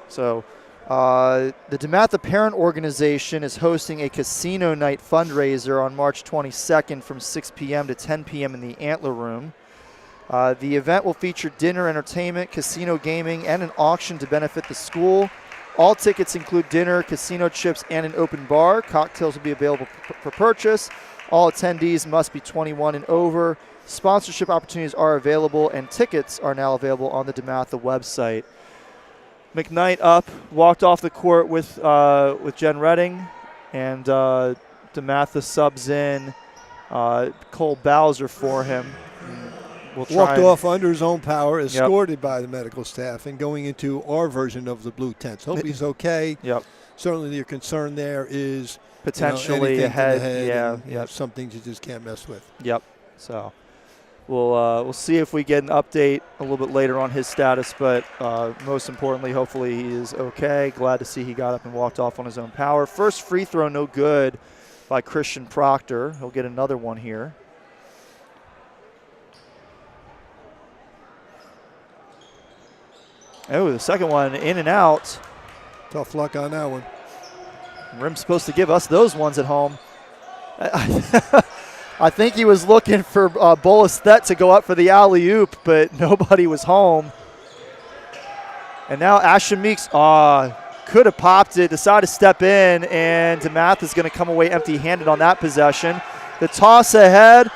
So the DeMatha Parent Organization is hosting a casino night fundraiser on March 22nd from 6 p.m. to 10 p.m. in the Antler Room. The event will feature dinner, entertainment, casino gaming, and an auction to benefit the school. All tickets include dinner, casino chips, and an open bar. Cocktails will be available for purchase. All attendees must be 21 and over. Sponsorship opportunities are available, and tickets are now available on the DeMatha website. McKnight up, walked off the court with Jen Redding, and DeMatha subs in Cole Bowser for him. Walked off under his own power, escorted by the medical staff, and going into our version of the blue tents. Hope he's okay. Yep. Certainly your concern there is potentially a head. Yeah. Some things you just can't mess with. Yep. So we'll see if we get an update a little bit later on his status, but most importantly, hopefully he is okay. Glad to see he got up and walked off on his own power. First free throw, no good by Christian Proctor. He'll get another one here. Oh, the second one in and out. Tough luck on that one. Rim's supposed to give us those ones at home. I think he was looking for Bolas Thet to go up for the alley-oop, but nobody was home. And now Ashton Meeks could have popped it, decided to step in, and DeMatha is going to come away empty-handed on that possession. The toss ahead.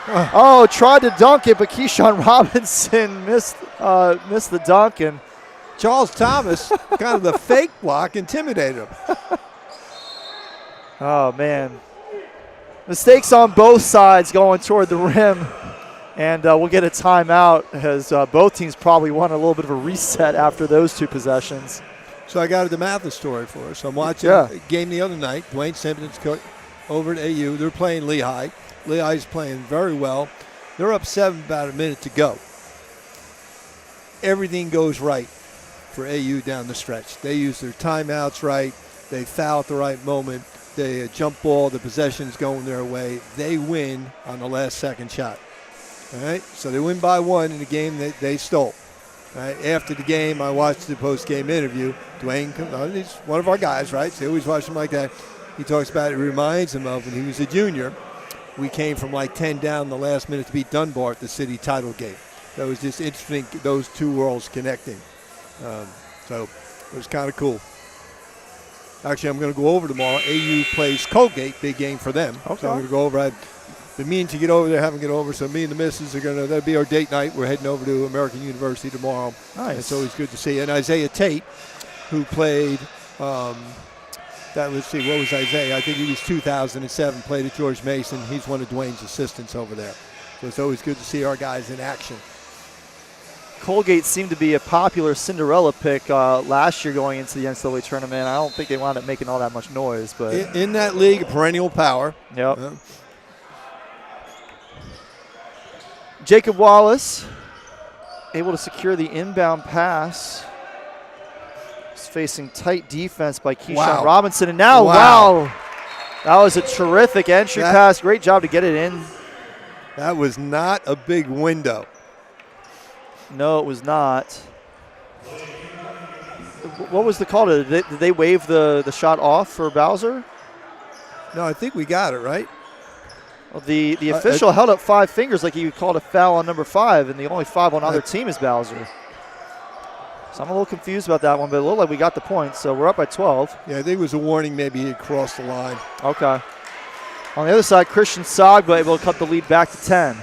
Tried to dunk it, but Keyshawn Robinson missed the dunk, and Charles Thomas, kind of the fake block, intimidated him. Oh, man. Mistakes on both sides going toward the rim. And we'll get a timeout as both teams probably want a little bit of a reset after those two possessions. So I got a DeMatha story for us. I'm watching a game the other night. Dwayne Simpson's over at AU. They're playing Lehigh. Lehigh's playing very well. They're up 7, about a minute to go. everything goes right for AU down the stretch. They use their timeouts right. They foul at the right moment. They jump ball. The possession's going their way. They win on the last second shot. All right, so they win by 1 in the game that they stole. All right, after the game, I watched the post-game interview. Dwayne, he's one of our guys, right? So I always watch him like that. He talks about it reminds him of when he was a junior. We came from like 10 down the last minute to beat Dunbar at the city title game. That was just interesting, those two worlds connecting. So it was kind of cool. Actually, I'm going to go over tomorrow. AU plays Colgate, big game for them. Okay. So I'm going to go over. I've been meaning to get over there, haven't get over. So me and the missus are that'll be our date night. We're heading over to American University tomorrow. Nice. It's always good to see. And Isaiah Tate, who played, what was Isaiah? I think he was 2007, played at George Mason. He's one of Dwayne's assistants over there. So it's always good to see our guys in action. Colgate seemed to be a popular Cinderella pick last year going into the NCAA tournament. I don't think they wound up making all that much noise. But in that league, a perennial power. Yep. Jacob Wallace able to secure the inbound pass. He's facing tight defense by Keyshawn Robinson. And now, wow, that was a terrific entry pass. Great job to get it in. That was not a big window. No, it was not. What was the call? Did they wave the shot off for Bowser? No, I think we got it, right? Well, the official held up 5 fingers like he called a foul on number 5, and the only 5 on either team is Bowser. So I'm a little confused about that one, but it looked like we got the point, so we're up by 12. Yeah, I think it was a warning maybe he had crossed the line. Okay. On the other side, Christian Sagba able to cut the lead back to 10.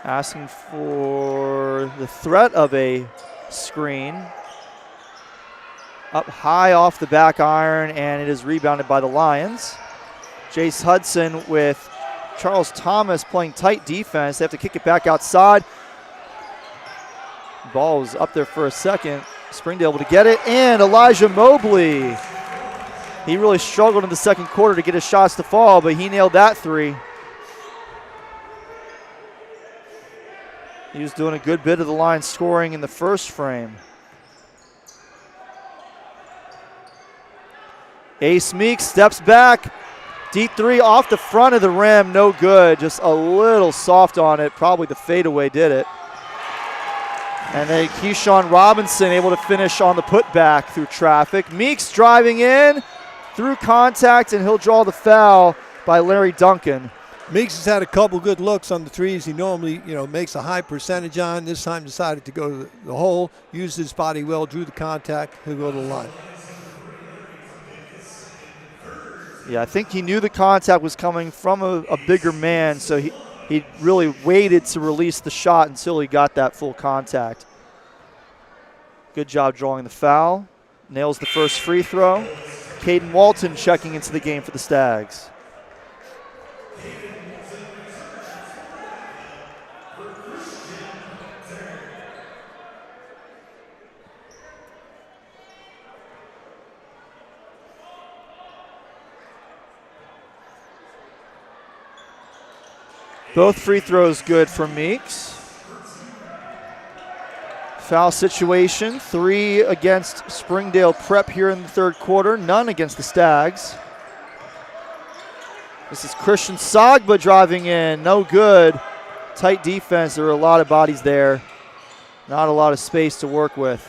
Asking for the threat of a screen. Up high off the back iron, and it is rebounded by the Lions. Jace Hudson with Charles Thomas playing tight defense. They have to kick it back outside. Ball was up there for a second. Springdale able to get it, and Elijah Mobley. He really struggled in the second quarter to get his shots to fall, but he nailed that 3. He was doing a good bit of the line scoring in the first frame. Ace Meeks steps back. Deep 3 off the front of the rim. No good. Just a little soft on it. Probably the fadeaway did it. And then Keyshawn Robinson able to finish on the putback through traffic. Meeks driving in through contact, and he'll draw the foul by Larry Duncan. Meeks has had a couple good looks on the threes. He normally, makes a high percentage on. This time decided to go to the hole, used his body well, drew the contact. He'll go to the line. Yeah, I think he knew the contact was coming from a bigger man, so he really waited to release the shot until he got that full contact. Good job drawing the foul. Nails the first free throw. Caden Walton checking into the game for the Stags. Both free throws good for Meeks. Foul situation, 3 against Springdale Prep here in the third quarter, none against the Stags. This is Christian Sagba driving in, no good. Tight defense, there were a lot of bodies there. Not a lot of space to work with.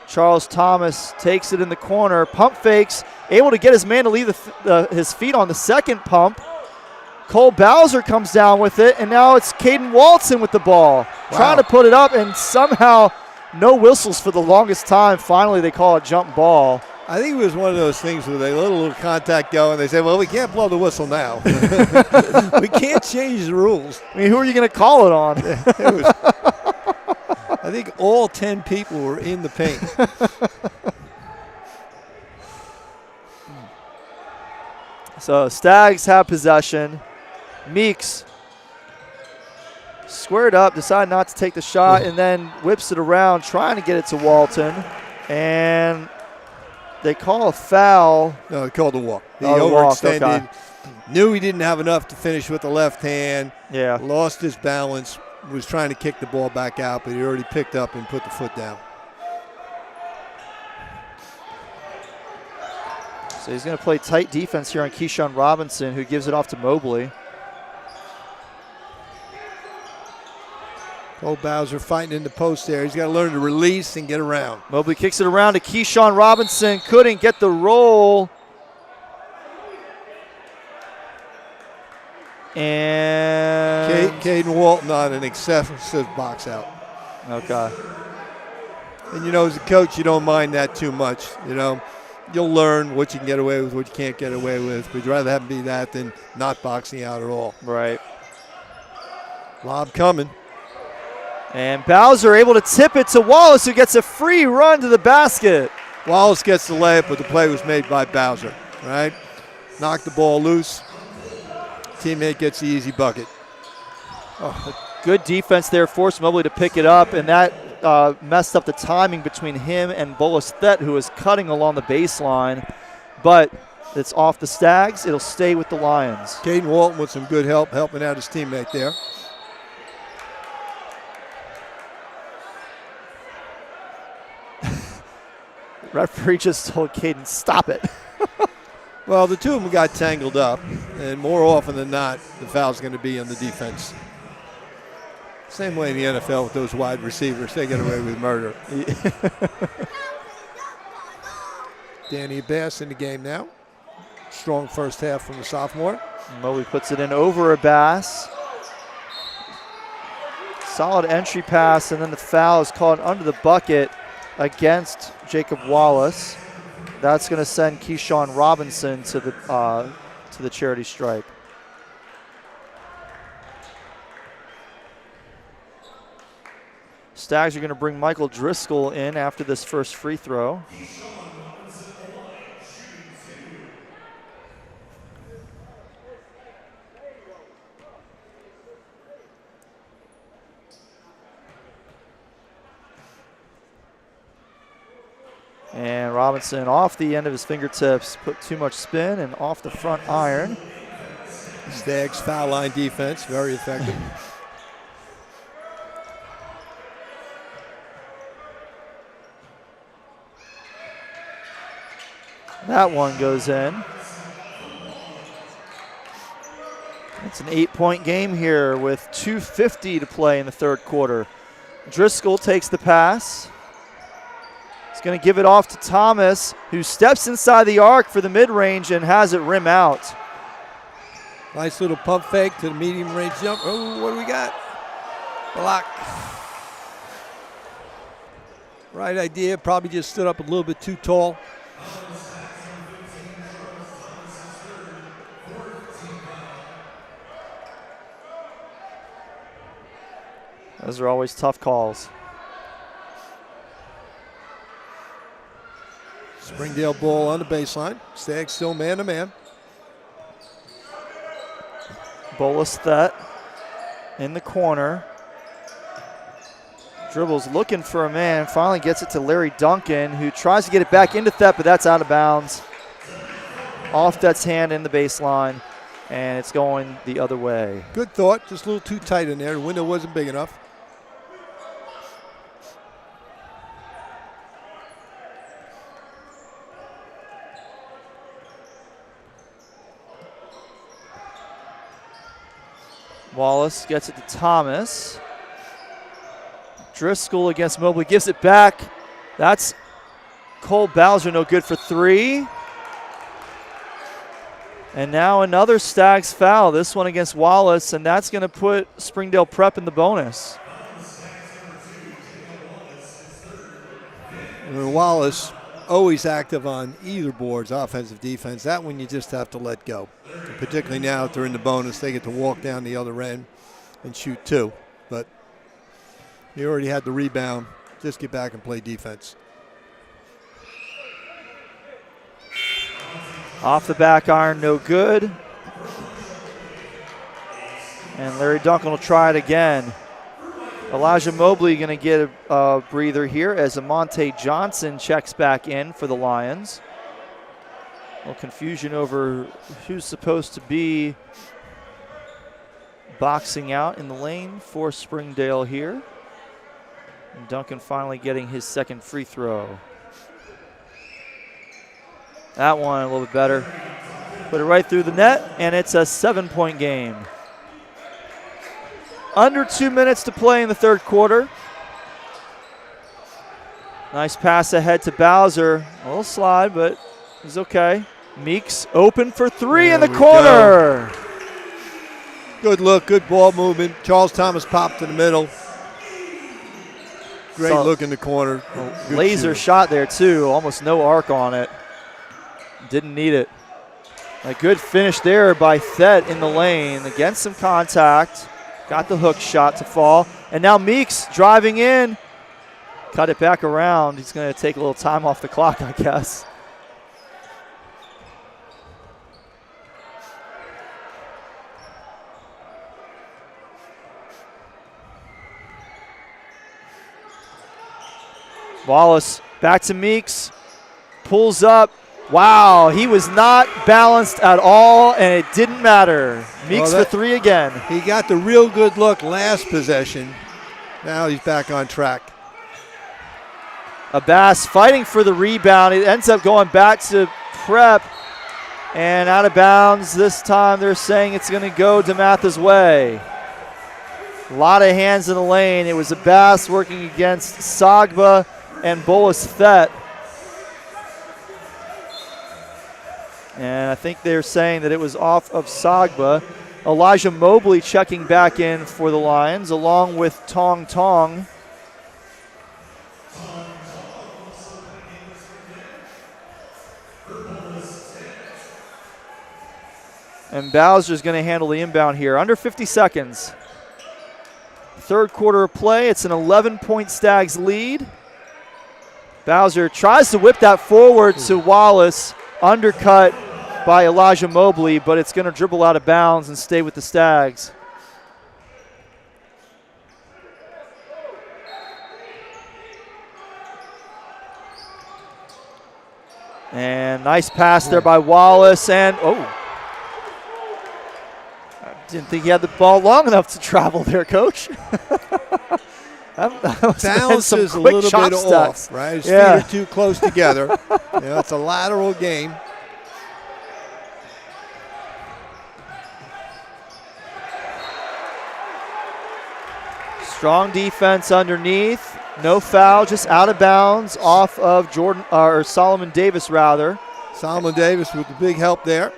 Charles Thomas takes it in the corner, pump fakes, able to get his man to leave his feet on the second pump. Cole Bowser comes down with it, and now it's Caden Walton with the ball. Wow. Trying to put it up, and somehow no whistles for the longest time. Finally, they call it jump ball. I think it was one of those things where they let a little contact go, and they said, well, we can't blow the whistle now. We can't change the rules. I mean, who are you going to call it on? I think all 10 people were in the paint. So Stags have possession. Meeks squared up, decided not to take the shot, and then whips it around, trying to get it to Walton. And they call a foul. No, they called a walk. He overextended. Okay. Knew he didn't have enough to finish with the left hand. Yeah. Lost his balance. Was trying to kick the ball back out, but he already picked up and put the foot down. So he's going to play tight defense here on Keyshawn Robinson, who gives it off to Mobley. Cole Bowser fighting in the post there. He's got to learn to release and get around. Mobley kicks it around to Keyshawn Robinson. Couldn't get the roll. And Caden Walton on an excessive box out. Okay. And, as a coach, you don't mind that too much. You'll learn what you can get away with, what you can't get away with. But you'd rather have him be that than not boxing out at all. Right. Lob coming. And Bowser able to tip it to Wallace, who gets a free run to the basket. Wallace gets the layup, but the play was made by Bowser, right? Knocked the ball loose. Teammate gets the easy bucket. Good defense there, forced Mobley to pick it up, and that messed up the timing between him and Bolesthet, who is cutting along the baseline. But it's off the Stags. It'll stay with the Lions. Caden Walton with some good help, helping out his teammate there. Referee just told Caden, stop it. Well, the two of them got tangled up, and more often than not, the foul's going to be on the defense. Same way in the NFL with those wide receivers. They get away with murder. Danny Bass in the game now. Strong first half from the sophomore. Mobley puts it in over Abbas. Solid entry pass, and then the foul is called under the bucket against Jacob Wallace. That's going to send Keyshawn Robinson to the charity stripe. Stags are going to bring Michael Driscoll in after this first free throw. And Robinson off the end of his fingertips, put too much spin and off the front iron. Stags foul line defense, very effective. That one goes in. It's an 8-point game here with 2:50 to play in the third quarter. Driscoll takes the pass. He's going to give it off to Thomas, who steps inside the arc for the mid-range and has it rim out. Nice little pump fake to the medium range jump. Oh, what do we got? Block. Right idea, probably just stood up a little bit too tall. Those are always tough calls. Springdale ball on the baseline. Stags still man-to-man. Bolesthet in the corner. Dribbles looking for a man. Finally gets it to Larry Duncan, who tries to get it back into Thet, but that's out of bounds. Off Thet's hand in the baseline, and it's going the other way. Good thought. Just a little too tight in there. The window wasn't big enough. Wallace gets it to Thomas. Driscoll against Mobley, gives it back. That's Cole Bowser, no good for three. And now another Stags foul, this one against Wallace, and that's going to put Springdale Prep in the bonus. Wallace, always active on either board's offensive defense. That one you just have to let go. And particularly now that they're in the bonus, they get to walk down the other end and shoot two. But he already had the rebound. Just get back and play defense. Off the back iron, no good. And Larry Duncan will try it again. Elijah Mobley going to get a breather here as Amonte Johnson checks back in for the Lions. A little confusion over who's supposed to be boxing out in the lane for Springdale here. And Duncan finally getting his second free throw. That one a little bit better. Put it right through the net, and it's a 7-point game. Under 2 minutes to play in the third quarter. Nice pass ahead to Bowser. A little slide, but he's okay. Meeks open for three in the corner. Good look, good ball movement. Charles Thomas popped in the middle. Great look in the corner. Good Laser shooting. shot there, too. Almost no arc on it. Didn't need it. A good finish there by Thet in the lane. Against some contact. Got the hook shot to fall. And now Meeks driving in. Cut it back around. He's going to take a little time off the clock, I guess. Wallace back to Meeks. Pulls up. Wow, he was not balanced at all, and it didn't matter. Meeks for three again. He got the real good look last possession. Now he's back on track. Abbas fighting for the rebound. It ends up going back to Prep and out of bounds. This time they're saying it's going to go DeMatha's way. A lot of hands in the lane. It was Abbas working against Sagba and Bolas Thet. And I think they're saying that it was off of Sagba. Elijah Mobley checking back in for the Lions, along with Tong Tong. And Bowser's going to handle the inbound here. Under 50 seconds. Third quarter of play. It's an 11-point Stags lead. Bowser tries to whip that forward to Wallace. Undercut by Elijah Mobley, but it's going to dribble out of bounds and stay with the Stags. And nice pass there by Wallace. And, I didn't think he had the ball long enough to travel there, Coach. Bounce is a little bit off, right? His feet are too close together. It's a lateral game. Strong defense underneath. No foul, just out of bounds off of Solomon Davis, rather. Solomon Davis with the big help there.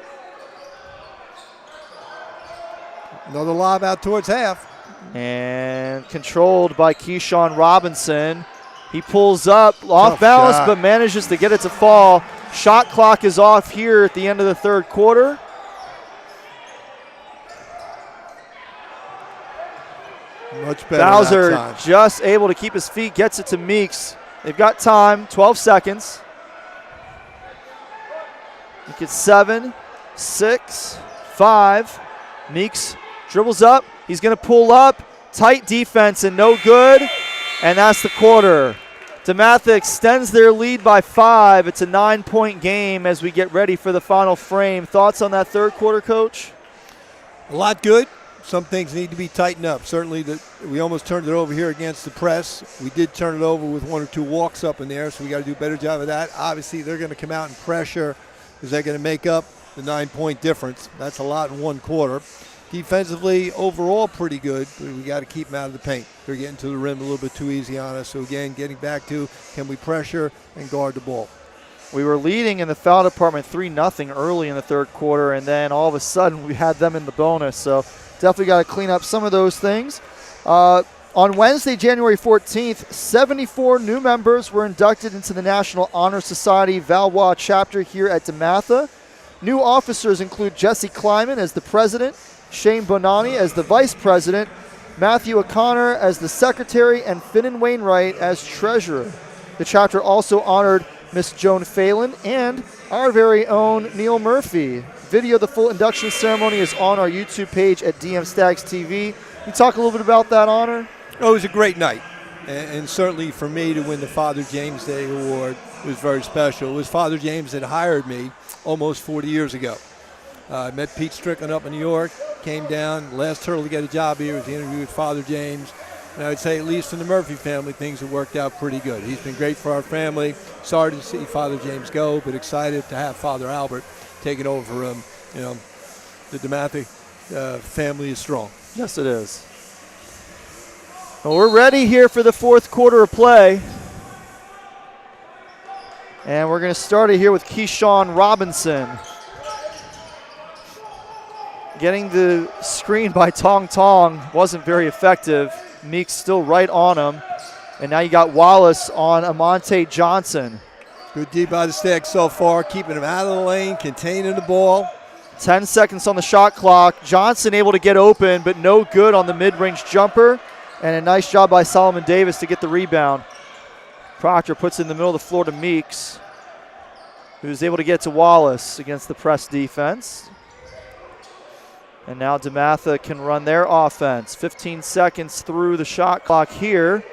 Another lob out towards half. And controlled by Keyshawn Robinson. He pulls up off balance, but manages to get it to fall. Shot clock is off here at the end of the third quarter. Much better. Bowser just able to keep his feet, gets it to Meeks. They've got time, 12 seconds. I think it's 7, 6, 5. Meeks dribbles up. He's going to pull up. Tight defense and no good. And that's the quarter. DeMatha extends their lead by 5. It's a 9-point game as we get ready for the final frame. Thoughts on that third quarter, Coach? A lot good. Some things need to be tightened up. Certainly, we almost turned it over here against the press. We did turn it over with 1 or 2 walks up in there, so we got to do a better job of that. Obviously, they're going to come out and pressure because they're going to make up the 9-point difference. That's a lot in one quarter. Defensively, overall, pretty good, but we got to keep them out of the paint. They're getting to the rim a little bit too easy on us. So, again, getting back to can we pressure and guard the ball. We were leading in the foul department 3-0 early in the third quarter, and then all of a sudden we had them in the bonus. So definitely got to clean up some of those things. On Wednesday, January 14th, 74 new members were inducted into the National Honor Society Valois chapter here at DeMatha. New officers include Jesse Kleiman as the president, Shane Bonani as the vice president, Matthew O'Connor as the secretary, and Finnan Wainwright as treasurer. The chapter also honored Miss Joan Phelan and our very own Neal Murphy. Video of the full induction ceremony is on our YouTube page at DM Stags TV. Can you talk a little bit about that honor? Oh, it was a great night. And certainly for me to win the Father James Day Award, was very special. It was Father James that hired me almost 40 years ago. I met Pete Strickland up in New York, came down, last hurdle to get a job here was the interview with Father James. And I would say, at least in the Murphy family, things have worked out pretty good. He's been great for our family. Sorry to see Father James go, but excited to have Father Albert taking over for him. You know, the DeMatha family is strong. Yes, it is. Well, we're ready here for the fourth quarter of play. And we're going to start it here with Keyshawn Robinson. Getting the screen by Tong Tong wasn't very effective. Meeks still right on him. And now you got Wallace on Amonte Johnson. Good deep by the Stags so far, keeping him out of the lane, containing the ball. 10 seconds on the shot clock. Johnson able to get open, but no good on the mid-range jumper. And a nice job by Solomon Davis to get the rebound. Proctor puts it in the middle of the floor to Meeks, who's able to get to Wallace against the press defense. And now DeMatha can run their offense. 15 seconds through the shot clock here.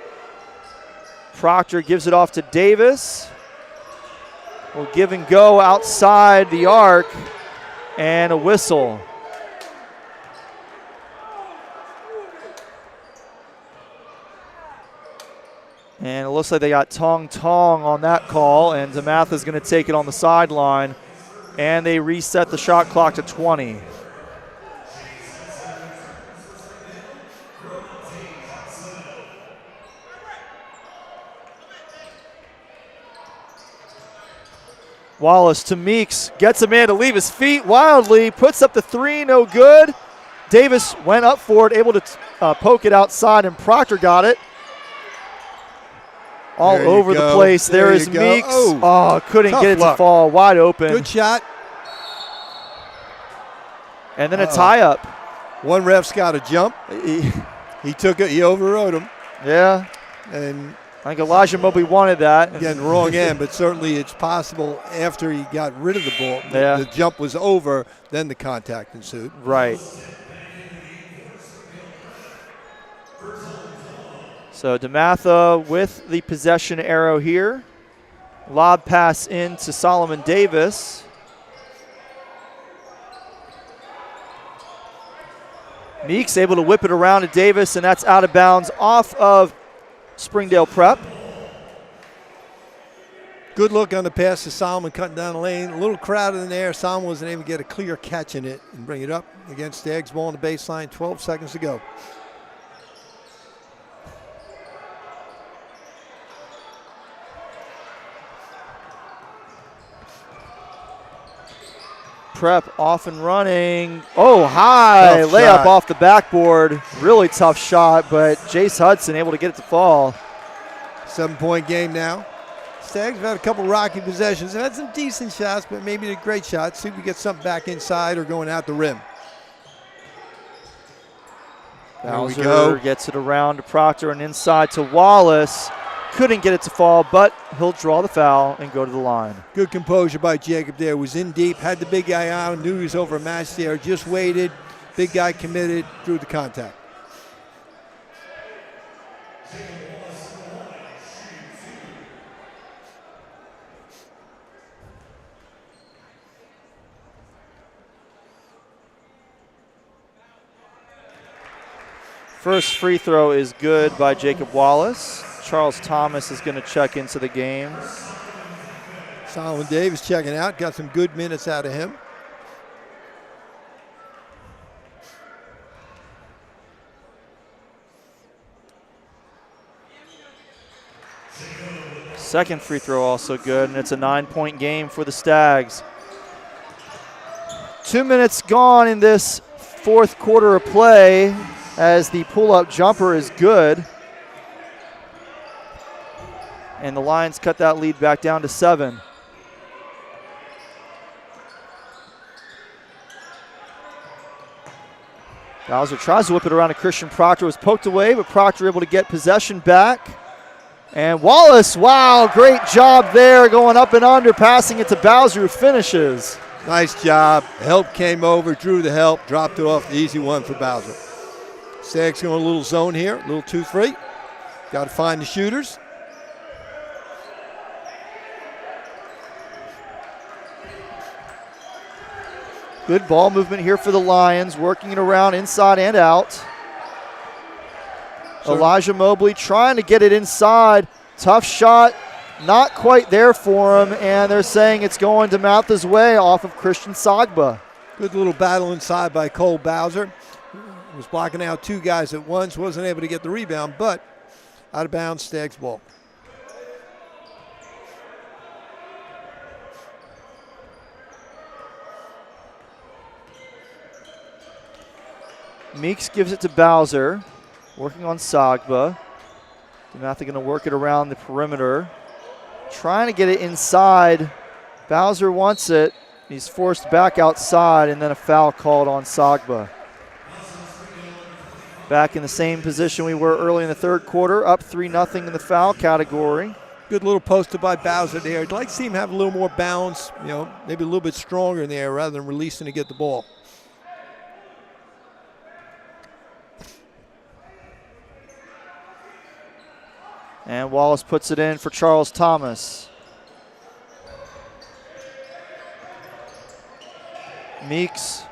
Proctor gives it off to Davis. Will give and go outside the arc, and a whistle. And it looks like they got Tong Tong on that call, and DeMatha is going to take it on the sideline, and they reset the shot clock to 20. Wallace to Meeks, gets a man to leave his feet wildly, puts up the three, no good. Davis went up for it, able to poke it outside, and Proctor got it. All over the place. There is Meeks. Oh, couldn't get it to fall. Wide open. Good shot. And then a tie-up. One ref's got a jump. He took it. He overrode him. Yeah. And I think Elijah Mobley wanted that. Again, wrong end, but certainly it's possible after he got rid of the ball, yeah, the jump was over, then the contact ensued. Right. So DeMatha with the possession arrow here. Lob pass in to Solomon Davis. Meeks able to whip it around to Davis, and that's out of bounds off of Springdale Prep. Good look on the pass to Solomon, cutting down the lane. A little crowded in there. Solomon wasn't able to get a clear catch in it and bring it up against Stags. Ball on the baseline, 12 seconds to go. Prep off and running. Oh, high Tough layup shot. off the backboard. Really tough shot, but Jace Hudson able to get it to fall. 7-point game now. Stags have had a couple rocky possessions. They've had some decent shots, but maybe a great shot. See if we get something back inside or going out the rim. Bowser gets it around to Proctor and inside to Wallace. Couldn't get it to fall, but he'll draw the foul and go to the line. Good composure by Jacob there. Was in deep, had the big guy on, knew he was over a match there, just waited. Big guy committed, drew the contact. First free throw is good by Jacob Wallace. Charles Thomas is going to check into the game. Solomon Davis checking out, got some good minutes out of him. Second free throw also good, and it's a 9-point game for the Stags. 2 minutes gone in this fourth quarter of play as the pull-up jumper is good. And the Lions cut that lead back down to 7. Bowser tries to whip it around to Christian Proctor. Was poked away, but Proctor able to get possession back. And Wallace, wow, great job there going up and under, passing it to Bowser, who finishes. Nice job. Help came over, drew the help, dropped it off. The easy one for Bowser. Stags going a little zone here, a little 2-3. Got to find the shooters. Good ball movement here for the Lions, working it around inside and out. Elijah Mobley trying to get it inside. Tough shot, not quite there for him, and they're saying it's going DeMatha's way off of Christian Sagba. Good little battle inside by Cole Bowser. Was blocking out 2 guys at once, wasn't able to get the rebound, but out of bounds, Stags ball. Meeks gives it to Bowser, working on Sagba. DeMatha going to work it around the perimeter. Trying to get it inside. Bowser wants it. He's forced back outside, and then a foul called on Sagba. Back in the same position we were early in the third quarter, up 3-0 in the foul category. Good little poster by Bowser there. I'd like to see him have a little more balance, maybe a little bit stronger in the air rather than releasing to get the ball. And Wallace puts it in for Charles Thomas. Meeks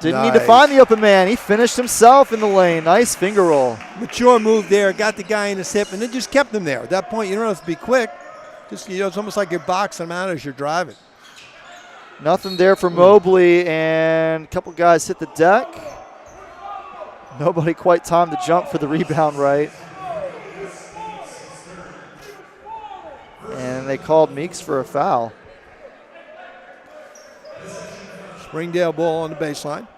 didn't need to find the open man. He finished himself in the lane. Nice finger roll. Mature move there. Got the guy in his hip and then just kept him there. At that point, you don't have to be quick. Just, it's almost like you're boxing him out as you're driving. Nothing there for Mobley, and a couple guys hit the deck. Nobody quite timed the jump for the rebound right. And they called Meeks for a foul. Springdale ball on the baseline.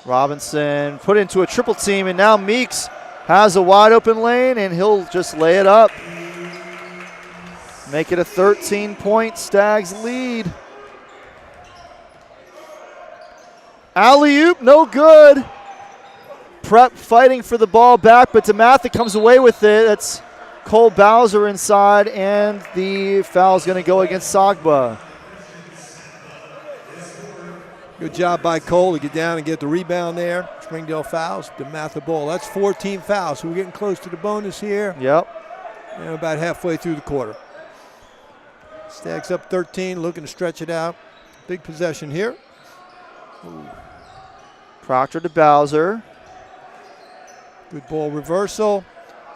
Robinson put into a triple team, and now Meeks has a wide open lane, and he'll just lay it up. Make it a 13-point Stags lead. Alley-oop, no good. Prep fighting for the ball back, but DeMatha comes away with it. That's Cole Bowser inside, and the foul is going to go against Sagba. Good job by Cole to get down and get the rebound there. Springdale fouls, DeMatha ball. That's 14 fouls, so we're getting close to the bonus here. Yep. And about halfway through the quarter. Stags up 13, looking to stretch it out. Big possession here. Ooh. Proctor to Bowser. Good ball reversal.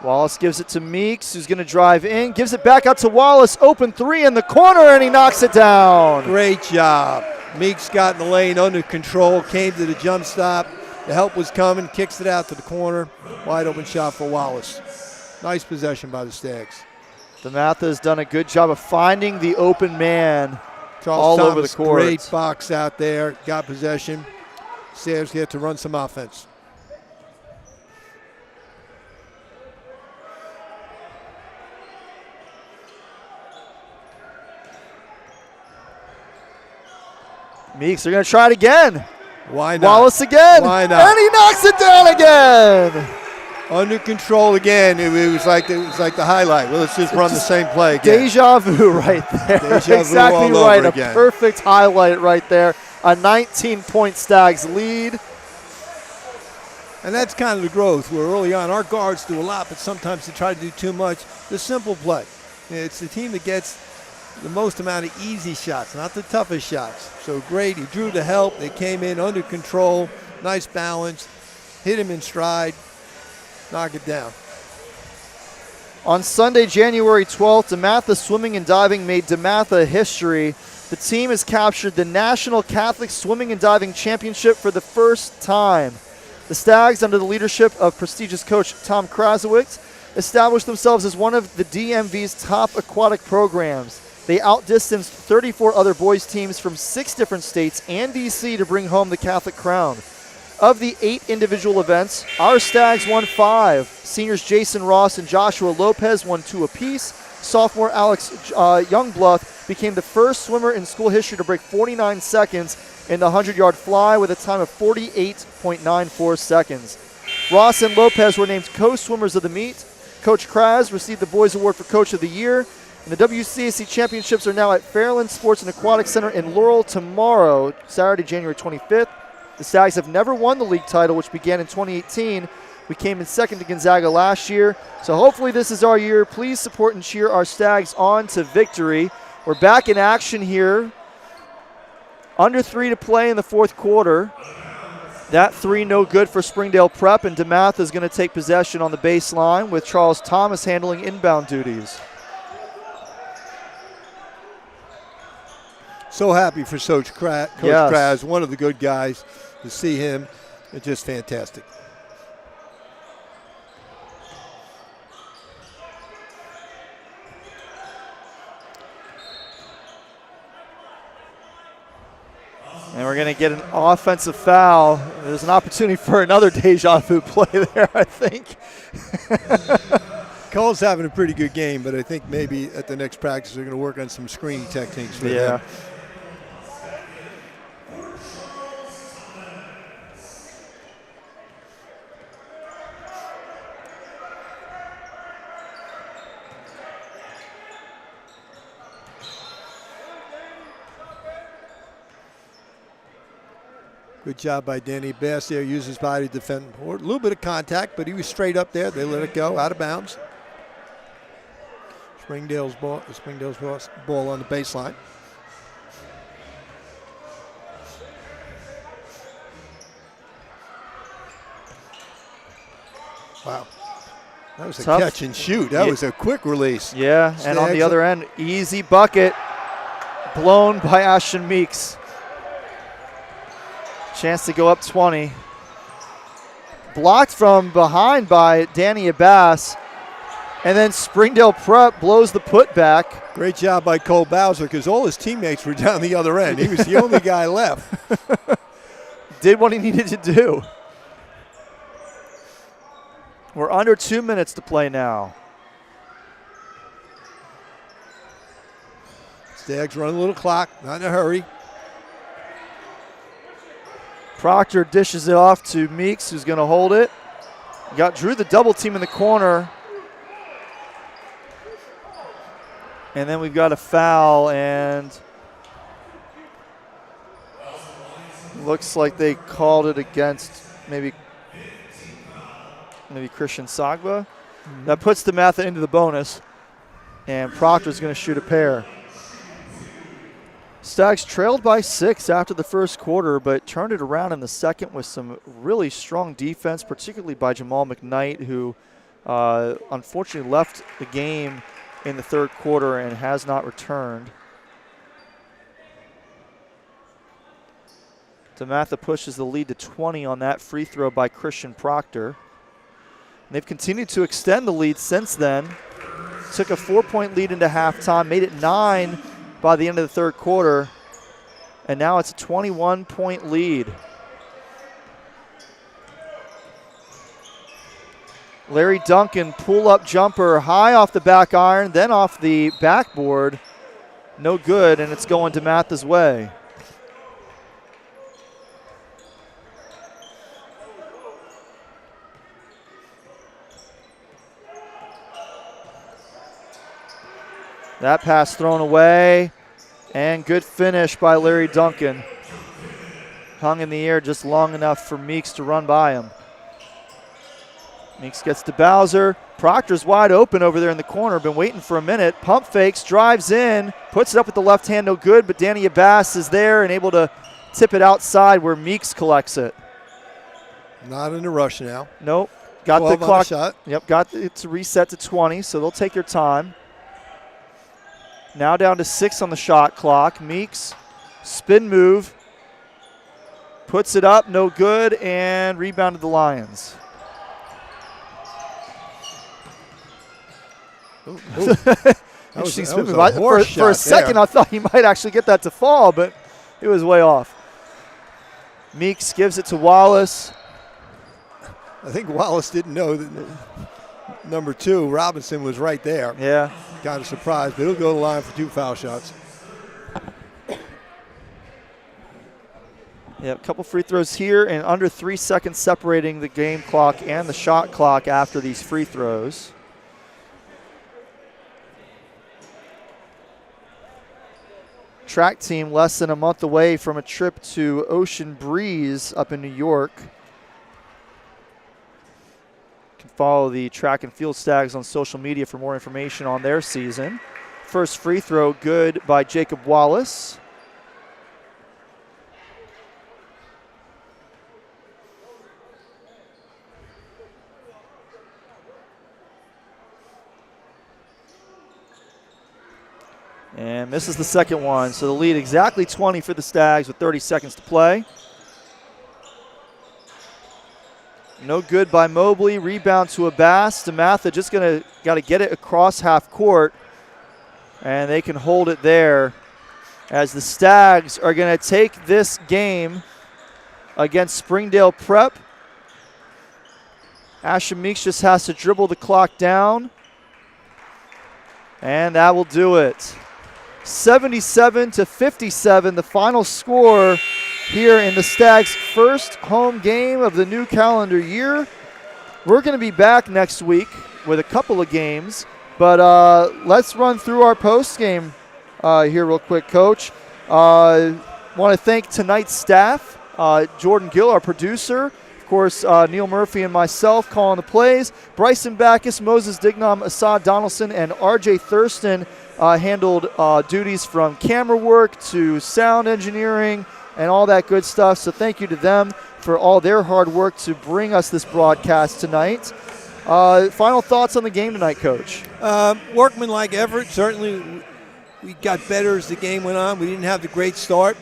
Wallace gives it to Meeks, who's going to drive in. Gives it back out to Wallace. Open 3 in the corner, and he knocks it down. Great job. Meeks got in the lane under control, came to the jump stop. The help was coming, kicks it out to the corner. Wide open shot for Wallace. Nice possession by the Stags. DeMatha has done a good job of finding the open man Charles all Thomas, over the court. Great box out there, got possession. Stags get to run some offense. Meeks, they're going to try it again. Why not? Wallace again. Why not? And he knocks it down again. Under control again. It was like the highlight. Well, let's just run the same play again. Deja vu right there. Deja vu exactly all right. over A again. perfect highlight right there. A 19-point Stags lead. And that's kind of the growth where early on our guards do a lot, but sometimes they try to do too much. The simple play. It's the team that gets the most amount of easy shots, not the toughest shots. So great. He drew the help. They came in under control. Nice balance. Hit him in stride. Knock it down. On Sunday, January 12th, DeMatha Swimming and Diving made DeMatha history. The team has captured the National Catholic Swimming and Diving Championship for the first time. The Stags, under the leadership of prestigious coach Tom Krasowitz, established themselves as one of the DMV's top aquatic programs. They outdistanced 34 other boys teams from 6 different states and D.C. to bring home the Catholic crown. Of the 8 individual events, our Stags won 5. Seniors Jason Ross and Joshua Lopez won 2 apiece. Sophomore Alex Youngbluth became the first swimmer in school history to break 49 seconds in the 100-yard fly with a time of 48.94 seconds. Ross and Lopez were named co-swimmers of the meet. Coach Kraz received the Boys Award for Coach of the Year. And the WCAC Championships are now at Fairland Sports and Aquatic Center in Laurel tomorrow, Saturday, January 25th. The Stags have never won the league title, which began in 2018. We came in second to Gonzaga last year. So hopefully this is our year. Please support and cheer our Stags on to victory. We're back in action here. Under 3 to play in the fourth quarter. That 3 no good for Springdale Prep, and DeMatha is going to take possession on the baseline with Charles Thomas handling inbound duties. So happy for Coach Kraz, one of the good guys. To see him, it's just fantastic. And we're going to get an offensive foul. There's an opportunity for another deja vu play there, I think. Cole's having a pretty good game, but I think maybe at the next practice they're going to work on some screening techniques for them. Good job by Danny Bass there. Used his body to defend. A little bit of contact, but he was straight up there. They let it go, out of bounds. Springdale's ball on the baseline. Wow. That was a catch and shoot. That was a quick release. Yeah, and on the other end, easy bucket blown by Ashton Meeks. Chance to go up 20. Blocked from behind by Danny Abbas. And then Springdale Prep blows the putback. Great job by Cole Bowser because all his teammates were down the other end. He was the only guy left. Did what he needed to do. We're under 2 minutes to play now. Stags run a little clock, not in a hurry. Proctor dishes it off to Meeks, who's going to hold it. Drew the double team in the corner. And then we've got a foul, and looks like they called it against maybe Christian Sagba. That puts DeMatha into the bonus, and Proctor's going to shoot a pair. Stags trailed by 6 after the first quarter, but turned it around in the second with some really strong defense, particularly by Jamal McKnight, who unfortunately left the game in the third quarter and has not returned. DeMatha pushes the lead to 20 on that free throw by Christian Proctor. And they've continued to extend the lead since then. Took a 4-point lead into halftime, made it 9 by the end of the third quarter, and now it's a 21-point lead. Larry Duncan, pull-up jumper, high off the back iron, then off the backboard. No good, and it's going DeMatha's way. That pass thrown away, and good finish by Larry Duncan. Hung in the air just long enough for Meeks to run by him. Meeks gets to Bowser. Proctor's wide open over there in the corner, been waiting for a minute. Pump fakes, drives in, puts it up with the left hand, no good, but Danny Abbas is there and able to tip it outside where Meeks collects it. Not in a rush now. Nope. Got the clock. Shot. Yep, got it to reset to 20, so they'll take their time. Now down to 6 on the shot clock. Meeks, spin move, puts it up, no good, and rebounded the Lions. Interesting spin move. For a second, I thought he might actually get that to fall, but it was way off. Meeks gives it to Wallace. I think Wallace didn't know that number 2, Robinson, was right there. Yeah. Kind of surprised, but he'll go to the line for 2 foul shots. Yeah, a couple free throws here, and under 3 seconds separating the game clock and the shot clock after these free throws. Track team less than a month away from a trip to Ocean Breeze up in New York. Follow the track and field Stags on social media for more information on their season. First free throw good by Jacob Wallace. And misses the second one. So the lead exactly 20 for the Stags with 30 seconds to play. No good by Mobley. Rebound to Abbas. DeMatha just got to get it across half court. And they can hold it there as the Stags are going to take this game against Springdale Prep. Ashton Meeks just has to dribble the clock down. And that will do it. 77-57, the final score here in the Stags' first home game of the new calendar year. We're going to be back next week with a couple of games, but let's run through our post game here real quick, Coach. Want to thank tonight's staff, Jordan Gill, our producer, of course, Neal Murphy and myself calling the plays. Bryson Backus, Moses Dignam, Assad Donaldson, and RJ Thurston handled duties from camera work to sound engineering and all that good stuff. So thank you to them for all their hard work to bring us this broadcast tonight. Final thoughts on the game tonight, Coach? Workmanlike effort. Certainly we got better as the game went on. We didn't have the great start,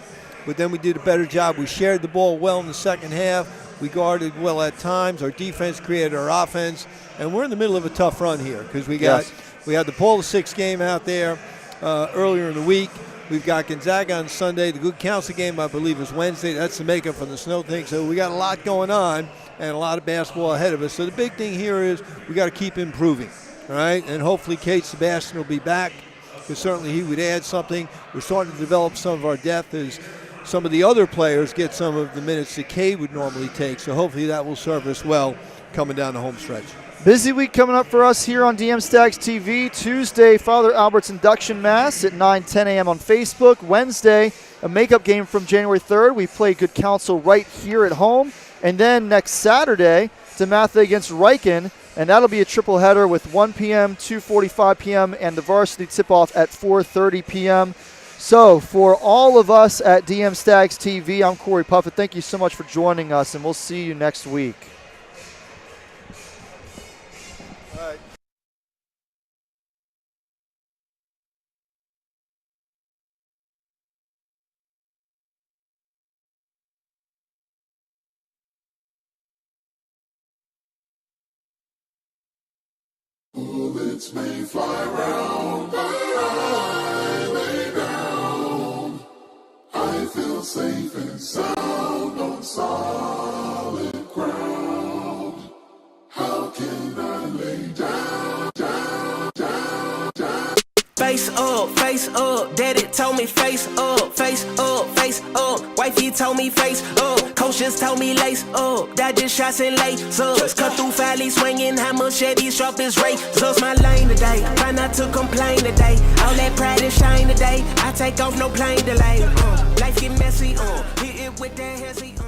but then we did a better job. We shared the ball well in the second half. We guarded well at times. Our defense created our offense. And we're in the middle of a tough run here because we had the Paul VI game out there earlier in the week. We've got Gonzaga on Sunday. The Good Counsel game, I believe, is Wednesday. That's the makeup from the snow thing. So we got a lot going on and a lot of basketball ahead of us. So the big thing here is we got to keep improving, all right? And hopefully Kate Sebastian will be back because certainly he would add something. We're starting to develop some of our depth as some of the other players get some of the minutes that Kate would normally take. So hopefully that will serve us well coming down the home stretch. Busy week coming up for us here on DM Stags TV. Tuesday, Father Albert's induction mass at 9:10 a.m. on Facebook. Wednesday, a makeup game from January 3rd. We play Good Counsel right here at home. And then next Saturday, DeMatha against Riken. And that'll be a triple header with 1 p.m., 2:45 p.m., and the varsity tip-off at 4:30 p.m. So for all of us at DM Stags TV, I'm Cory Puffett. Thank you so much for joining us, and we'll see you next week. Bullets may fly round, but I lay down. I feel safe and sound on solid ground. How can I lay down, down, down, down? Face up, daddy told me face up, face up, face up. Wifey told me face up, coach just told me lace up. Dodging shots and lace-ups, cut through valley swinging, how machete sharp as razors. My lane today, try not to complain today. All that pride and shine today, I take off no plane delay. Life get messy, hit it with that hezzy.